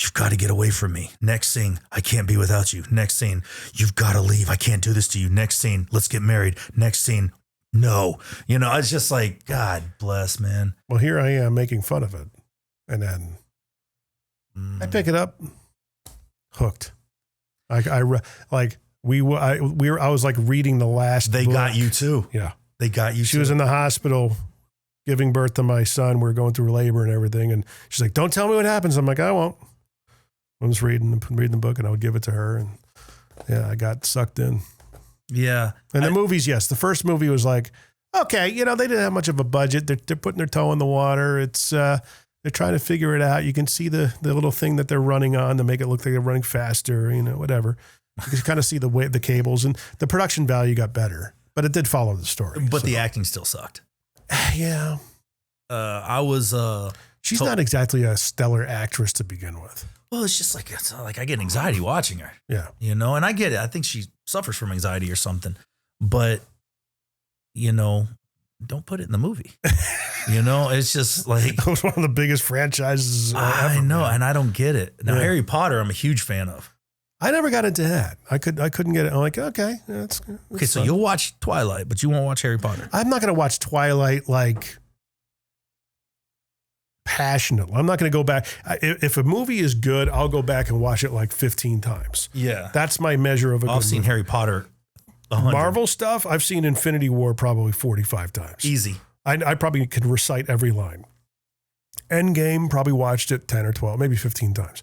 you've got to get away from me. Next scene, I can't be without you. Next scene, you've got to leave. I can't do this to you. Next scene, let's get married. Next scene, no. It's just like, God bless, man. Well, here I am making fun of it. And then I pick it up, hooked. I was like reading the last They book. got you too. Yeah. They got you. She was in the hospital giving birth to my son. We were going through labor and everything. And she's like, don't tell me what happens. I'm like, I won't. I was reading the book and I would give it to her. And yeah, I got sucked in. Yeah. And the movies, yes. The first movie was like, okay, they didn't have much of a budget. They're putting their toe in the water. It's, they're trying to figure it out. You can see the little thing that they're running on to make it look like they're running faster, whatever. You can kind of see the cables and the production value got better. But it did follow the story. But the acting still sucked. Yeah. I was... She's not exactly a stellar actress to begin with. Well, it's just like, I get anxiety watching her. Yeah. And I get it. I think she suffers from anxiety or something. But, don't put it in the movie. It's just like... It was one of the biggest franchises ever. I know, man. And I don't get it. Now, Harry Potter, I'm a huge fan of. I never got into that. I couldn't get it. I'm like, okay, that's okay. So you'll watch Twilight, but you won't watch Harry Potter. I'm not going to watch Twilight like passionately. I'm not going to go back. If a movie is good, I'll go back and watch it like 15 times. Yeah, that's my measure of a good movie. I've seen Harry Potter 100. Marvel stuff. I've seen Infinity War probably 45 times. Easy. I probably could recite every line. Endgame, probably watched it 10 or 12, maybe 15 times.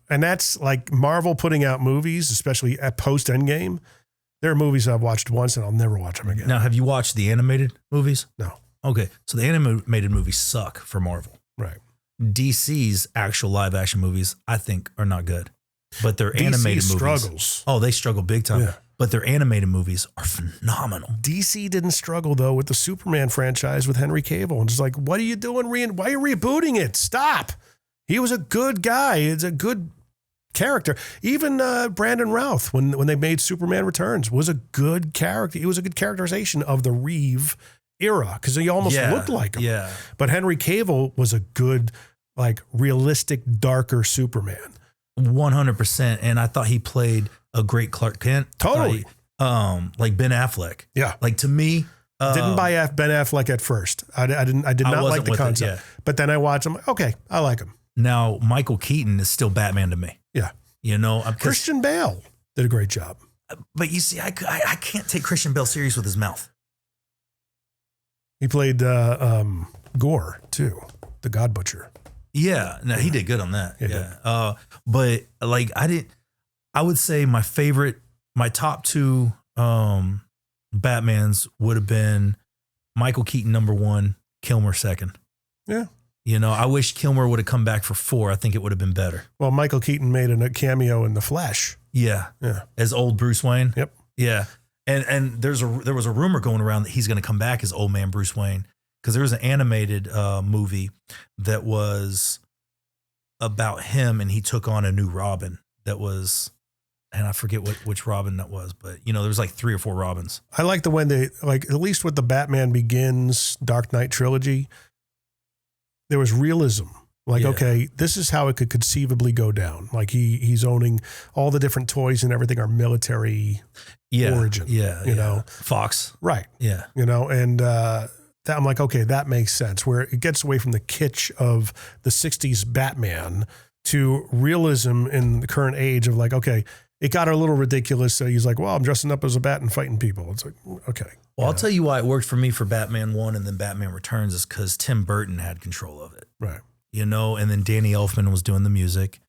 And that's like Marvel putting out movies, especially at post Endgame. There are movies I've watched once and I'll never watch them again. Now, have you watched the animated movies? No. Okay. So the animated movies suck for Marvel. Right. DC's actual live action movies, I think, are not good. But they're DC animated struggles. movies. Oh, they struggle big time. Yeah. but their animated movies are phenomenal. DC didn't struggle though with the Superman franchise with Henry Cavill. And it's like, what are you doing? Why are you rebooting it? Stop. He was a good guy. It's a good character. Even Brandon Routh, when they made Superman Returns, was a good character. It was a good characterization of the Reeve era because he almost looked like him. Yeah. But Henry Cavill was a good, like, realistic, darker Superman. 100%. And I thought he played a great Clark Kent. Totally. Like Ben Affleck. Yeah. Like to me. Didn't buy Ben Affleck at first. I did not like the concept. But then I watched him. Okay, I like him. Now, Michael Keaton is still Batman to me. Yeah. You know, Christian Bale did a great job. But you see, I can't take Christian Bale serious with his mouth. He played Gore, too, the God Butcher. Yeah. No, he did good on that. Yeah. But like, I would say my top two Batmans would have been Michael Keaton, number one, Kilmer, second. Yeah. You know, I wish Kilmer would have come back for 4. I think it would have been better. Well, Michael Keaton made a cameo in The Flash. Yeah. Yeah. As old Bruce Wayne. Yep. Yeah. And there was a rumor going around that he's going to come back as old man Bruce Wayne because there was an animated movie that was about him and he took on a new Robin that was, and I forget which Robin that was, but you know, there was like 3 or 4 Robins. I like the when they, like, at least with the Batman Begins Dark Knight trilogy, there was realism. Like, okay, this is how it could conceivably go down. Like he's owning all the different toys and everything are military origin. Yeah. You know, Fox. Right. Yeah. You know, and that I'm like, okay, that makes sense. Where it gets away from the kitsch of the 60s Batman to realism in the current age of like, okay, it got a little ridiculous. So he's like, well, I'm dressing up as a bat and fighting people. It's like, okay. Well, I'll tell you why it worked for me for Batman 1 and then Batman Returns is because Tim Burton had control of it. Right. You know, and then Danny Elfman was doing the music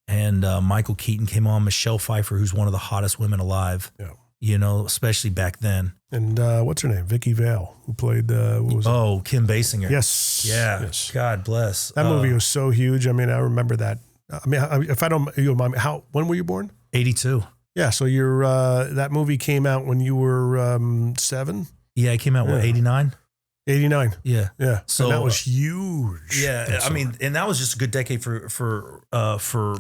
and Michael Keaton came on, Michelle Pfeiffer, who's one of the hottest women alive. Yeah. You know, especially back then. And what's her name? Vicky Vale, who played, what was it? Kim Basinger. Yes. Yeah. Yes. God bless. That movie was so huge. I mean, I remember that. I mean, if I don't, you remind me, when were you born? 82. Yeah. So that movie came out when you were 7? Yeah, it came out, what, 89? 89. Yeah. Yeah. So and that was huge. Yeah. I mean, and that was just a good decade for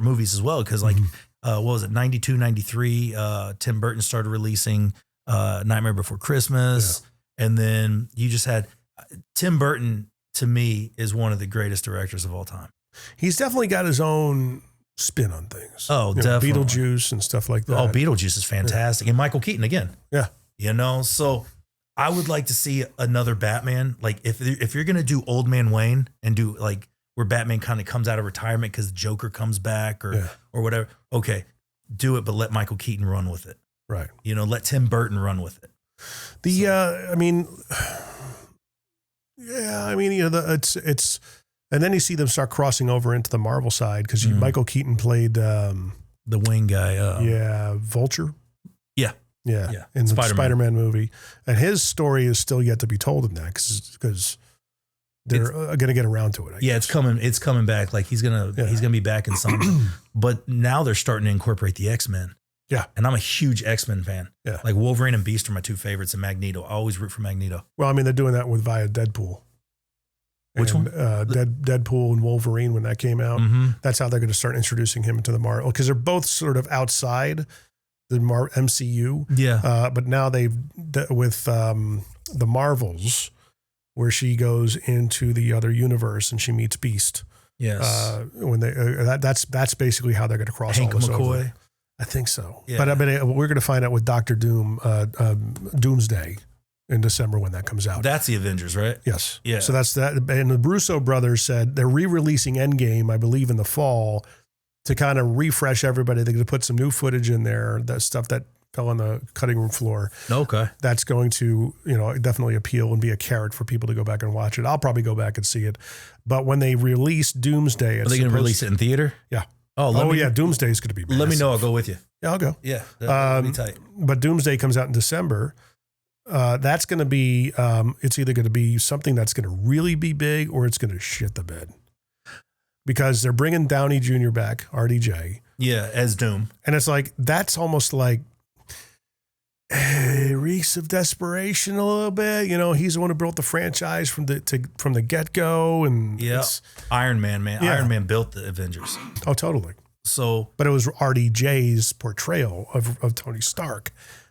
movies as well. Cause like, what was it? 92, 93, Tim Burton started releasing, Nightmare Before Christmas. Yeah. And then you just had Tim Burton, to me, is one of the greatest directors of all time. He's definitely got his own spin on things. Oh, definitely. Beetlejuice and stuff like that. Oh, Beetlejuice is fantastic. Yeah. And Michael Keaton again. Yeah. You know, so I would like to see another Batman. Like if you're going to do Old Man Wayne and do like where Batman kind of comes out of retirement because the Joker comes back or whatever. Okay, do it, but let Michael Keaton run with it. Right. You know, let Tim Burton run with it. I mean, you know, it's, and then you see them start crossing over into the Marvel side because Michael Keaton played the Wayne guy. Vulture. Yeah. In the Spider-Man movie. And his story is still yet to be told in that because they're going to get around to it. I guess. It's coming back. Like he's going to be back in something. But now they're starting to incorporate the X-Men. Yeah. And I'm a huge X-Men fan. Yeah. Like Wolverine and Beast are my 2 favorites and Magneto. I always root for Magneto. Well, I mean, they're doing that via Deadpool. Which one? Deadpool and Wolverine when that came out. Mm-hmm. That's how they're going to start introducing him into the Marvel because they're both sort of outside the MCU. Yeah. But now with the Marvels, where she goes into the other universe and she meets Beast. Yes. When that's basically how they're going to cross Hank all this McCoy. over. I think so. Yeah. But I mean, we're going to find out with Dr. Doom, Doomsday in December when that comes out. That's the Avengers, right? Yes. Yeah. So that's that. And the Russo brothers said they're re-releasing Endgame, I believe, in the fall to kind of refresh everybody. They're going to put some new footage in there, that stuff that fell on the cutting room floor. Okay. That's going to, you know, definitely appeal and be a carrot for people to go back and watch it. I'll probably go back and see it. But when they release Doomsday, are they going to release it in theater? Yeah. Doomsday is going to be massive. Let me know. I'll go with you. Yeah, I'll go. Yeah. That'll be tight. But Doomsday comes out in December. That's going to be, it's either going to be something that's going to really be big or it's going to shit the bed. Because they're bringing Downey Jr. back, RDJ. Yeah, as Doom. And it's like, that's almost like, reeks of desperation a little bit. You know, he's the one who built the franchise from the get-go. And Iron Man. Yeah. Iron Man built the Avengers. Oh, totally. So, but it was RDJ's portrayal of Tony Stark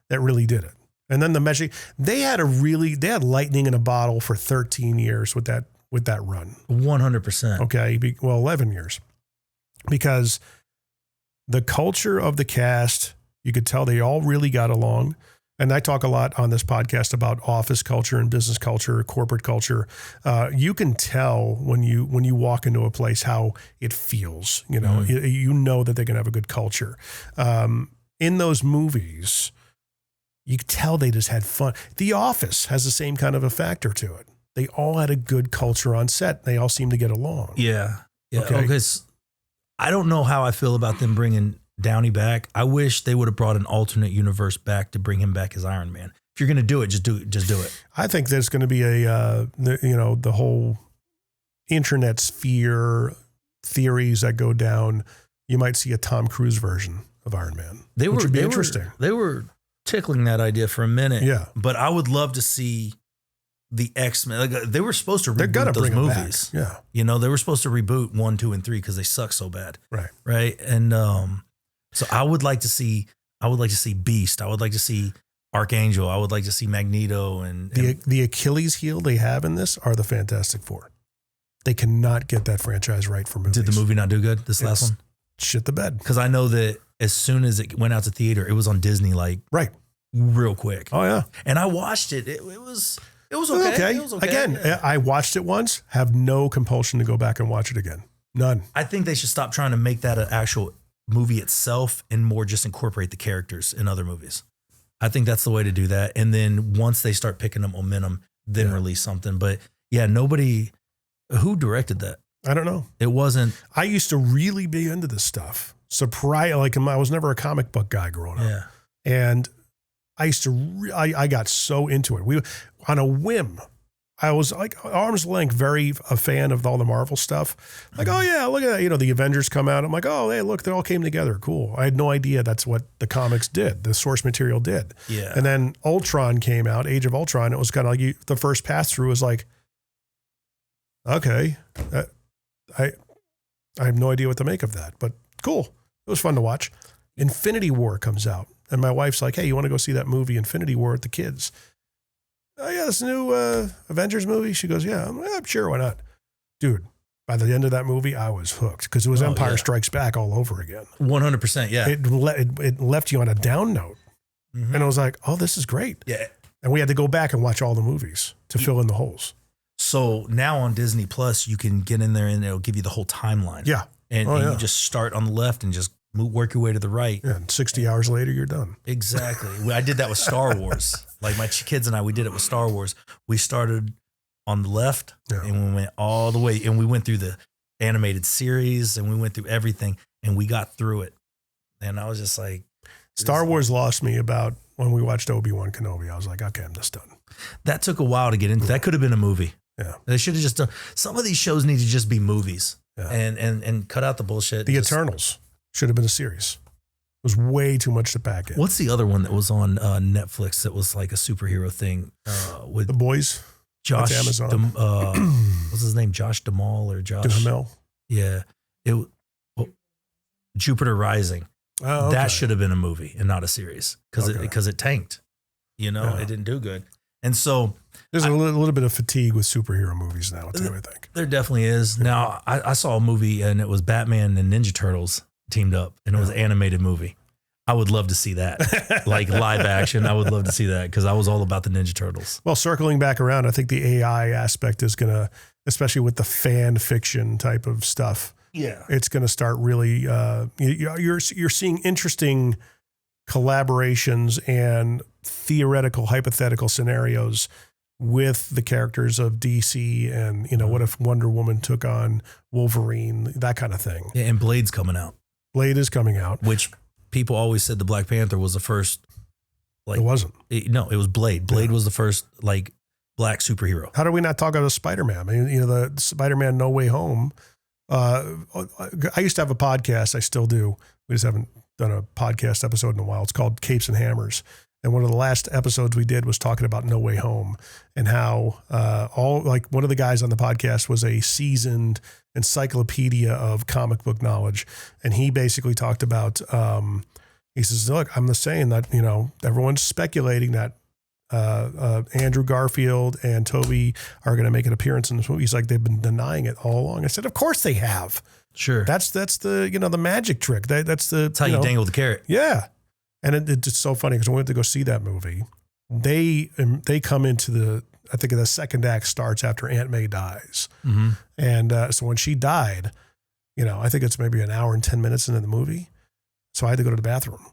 that really did it. And then the meshing, they had lightning in a bottle for 13 years with that run. 100%. Okay. 11 years, because the culture of the cast, you could tell they all really got along. And I talk a lot on this podcast about office culture and business culture, corporate culture. You can tell when you walk into a place how it feels. You know, you know that they're going to have a good culture. In those movies, you could tell they just had fun. The Office has the same kind of a factor to it. They all had a good culture on set. They all seem to get along. Yeah. Okay. Because I don't know how I feel about them bringing Downey back. I wish they would have brought an alternate universe back to bring him back as Iron Man. If you're going to do it, just do it. I think there's going to be the whole internet sphere theories that go down. You might see a Tom Cruise version of Iron Man. Which would be interesting. They were tickling that idea for a minute. Yeah. But I would love to see the X-Men. Like, they were supposed to reboot those movies. Yeah. You know, they were supposed to reboot 1, 2, and 3 because they suck so bad. Right. Right. And so I would like to see Beast. I would like to see Archangel. I would like to see Magneto and the Achilles heel they have in this are the Fantastic Four. They cannot get that franchise right for movies. Did the movie not do good? Last one? Shit the bed. Because I know that as soon as it went out to theater, it was on Disney real quick. Oh yeah. And I watched it. It was okay. It was okay. Again, I watched it once, have no compulsion to go back and watch it again. None. I think they should stop trying to make that an actual movie itself and more just incorporate the characters in other movies. I think that's the way to do that. And then once they start picking up momentum, then release something. But yeah, who directed that? I don't know. It wasn't. I used to really be into this stuff. I was never a comic book guy growing up. Yeah. And I used to, I got so into it. We, on a whim, I was like arm's length, very a fan of all the Marvel stuff. Like, oh yeah, look at that. You know, the Avengers come out. I'm like, oh, hey, look, they all came together. Cool. I had no idea that's what the comics did. The source material did. Yeah. And then Ultron came out, Age of Ultron. It was kind of like the first pass through was like, okay, I have no idea what to make of that, but cool. It was fun to watch. Infinity War comes out. And my wife's like, hey, you want to go see that movie Infinity War with the kids? Oh, yeah, this new Avengers movie. She goes, yeah, I'm sure, why not? Dude, by the end of that movie, I was hooked because it was Empire Strikes Back all over again. 100%, yeah. It left you on a down note. Mm-hmm. And I was like, oh, this is great. Yeah. And we had to go back and watch all the movies to fill in the holes. So now on Disney Plus, you can get in there and it'll give you the whole timeline. Yeah. And you just start on the left and just work your way to the right. Yeah, and 60 hours later, you're done. Exactly. I did that with Star Wars. Like my kids and I, we did it with Star Wars. We started on the left and we went all the way. And we went through the animated series and we went through everything and we got through it. And I was just like. Star Wars lost me about when we watched Obi-Wan Kenobi. I was like, okay, I'm just done. That took a while to get into. That could have been a movie. Yeah. They should have just done. Some of these shows need to just be movies and cut out the bullshit. The Eternals should have been a series. It was way too much to pack in. What's the other one that was on Netflix that was like a superhero thing with The Boys? Josh? That's Amazon. What's his name? Josh Duhamel or Josh? Duhamel. Yeah. Jupiter Rising. Oh, okay. That should have been a movie and not a series because it tanked. You know, it didn't do good. And so there's a little bit of fatigue with superhero movies now too, I think. There definitely is. Yeah. Now, I saw a movie and it was Batman and Ninja Turtles teamed up and it was an animated movie. I would love to see that, like live action. I would love to see that because I was all about the Ninja Turtles. Well, circling back around, I think the AI aspect is going to, especially with the fan fiction type of stuff, it's going to start really, you're seeing interesting collaborations and theoretical, hypothetical scenarios with the characters of DC and, you know, what if Wonder Woman took on Wolverine, that kind of thing. Yeah, and Blade's coming out. Blade is coming out. Which people always said the Black Panther was the first. Like, it wasn't. No, it was Blade. Blade was the first, like, black superhero. How do we not talk about Spider-Man? I mean, you know, the Spider-Man No Way Home. I used to have a podcast. I still do. We just haven't done a podcast episode in a while. It's called Capes and Hammers. And one of the last episodes we did was talking about No Way Home and how one of the guys on the podcast was a seasoned encyclopedia of comic book knowledge. And he basically talked about, he says, look, I'm just saying that, everyone's speculating that Andrew Garfield and Toby are going to make an appearance in this movie. He's like, they've been denying it all along. I said, of course they have. Sure. That's the, the magic trick. That's how you dangle the carrot. Yeah. And it's so funny because when we went to go see that movie, they come into I think the second act starts after Aunt May dies. Mm-hmm. And so when she died, I think it's maybe an hour and 10 minutes into the movie. So I had to go to the bathroom.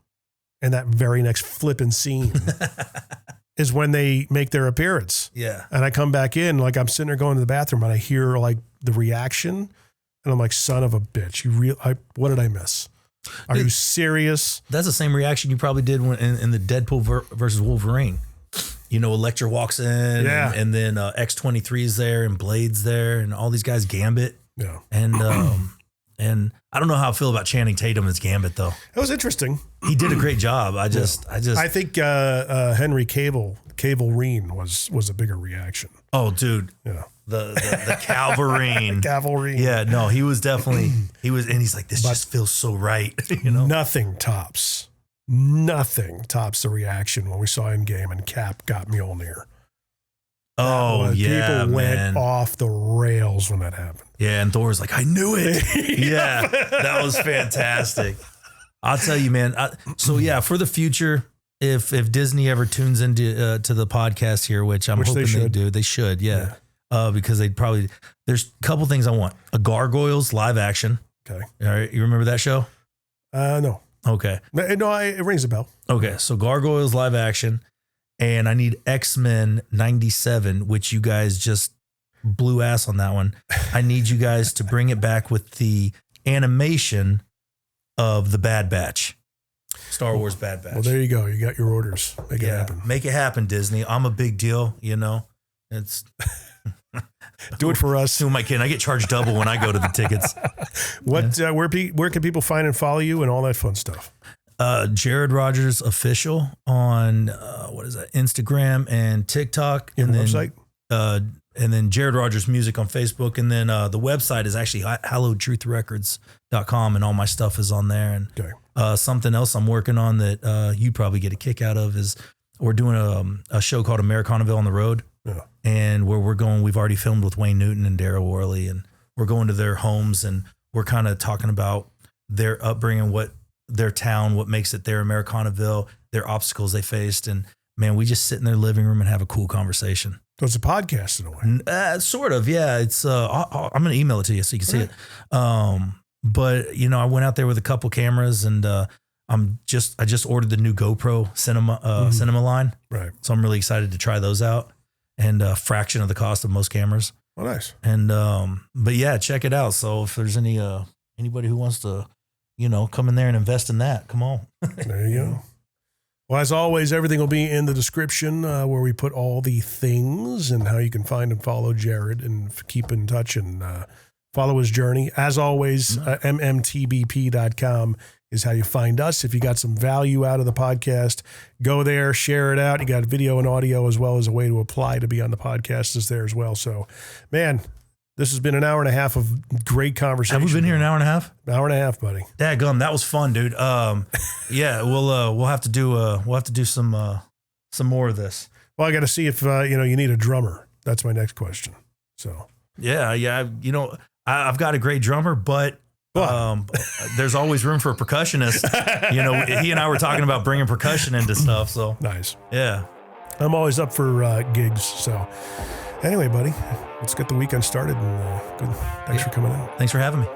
And that very next flipping scene is when they make their appearance. Yeah. And I come back in, like I'm sitting there going to the bathroom and I hear like the reaction. And I'm like, son of a bitch, what did I miss? Are you serious? That's the same reaction you probably did when in the Deadpool versus Wolverine. Elektra walks in, and then X-23 is there, and Blade's there, and all these guys, Gambit. Yeah. And I don't know how I feel about Channing Tatum as Gambit, though. It was interesting. He did a great job. I think Henry Cavill was a bigger reaction. Oh, dude. Yeah. The Calverine. Cavalry. Yeah, no, he was definitely, and he's like, this just feels so right. Nothing tops the reaction when we saw Endgame and Cap got Mjolnir. Oh, yeah, people man. went off the rails when that happened. Yeah, and Thor was like, I knew it. Yeah, that was fantastic. I'll tell you, man. So yeah, for the future, if Disney ever tunes into to the podcast here, which hoping they do, they should, yeah. Because there's a couple things I want. A Gargoyles live action. Okay. All right. You remember that show? No. Okay. No, it rings a bell. Okay. So Gargoyles live action, and I need X-Men 97, which you guys just blew ass on that one. I need you guys to bring it back with the animation of the Bad Batch. Star Wars Bad Batch. Well, there you go. You got your orders. Make it happen. Make it happen, Disney. I'm a big deal, It's... Do it for us. Who am I kidding? I get charged double when I go to the tickets. Where can people find and follow you and all that fun stuff? Jared Rogers Official on Instagram and TikTok, and then website. And then Jared Rogers Music on Facebook, and then the website is actually hallowedtruthrecords.com, and all my stuff is on there. And something else I'm working on that you'd probably get a kick out of is we're doing a show called Americanaville on the Road. Yeah. And where we're going, we've already filmed with Wayne Newton and Daryl Worley, and we're going to their homes, and we're kind of talking about their upbringing, what their town, what makes it their Americanaville, their obstacles they faced. And man, we just sit in their living room and have a cool conversation. So it's a podcast in a way. Sort of. Yeah. It's, I'm going to email it to you so you can see it. But I went out there with a couple cameras, and I just ordered the new GoPro cinema line. Right. So I'm really excited to try those out. And a fraction of the cost of most cameras. Oh, nice. And, but yeah, check it out. So if there's anybody who wants to, come in there and invest in that, come on. There you go. Well, as always, everything will be in the description where we put all the things and how you can find and follow Jared and keep in touch and follow his journey. As always, mmtbp.com is how you find us. If you got some value out of the podcast, go there, share it out. You got video and audio as well as a way to apply to be on the podcast is there as well. So, man, this has been an hour and a half of great conversation. Have we been here an hour and a half? An hour and a half, buddy. Dadgum, that was fun, dude. Yeah, we'll have to do some more of this. Well, I got to see if you need a drummer. That's my next question. So yeah. I've got a great drummer, but there's always room for a percussionist. He and I were talking about bringing percussion into stuff. So nice. Yeah. I'm always up for gigs. So anyway, buddy, let's get the weekend started. And good. Thanks for coming out. Thanks for having me.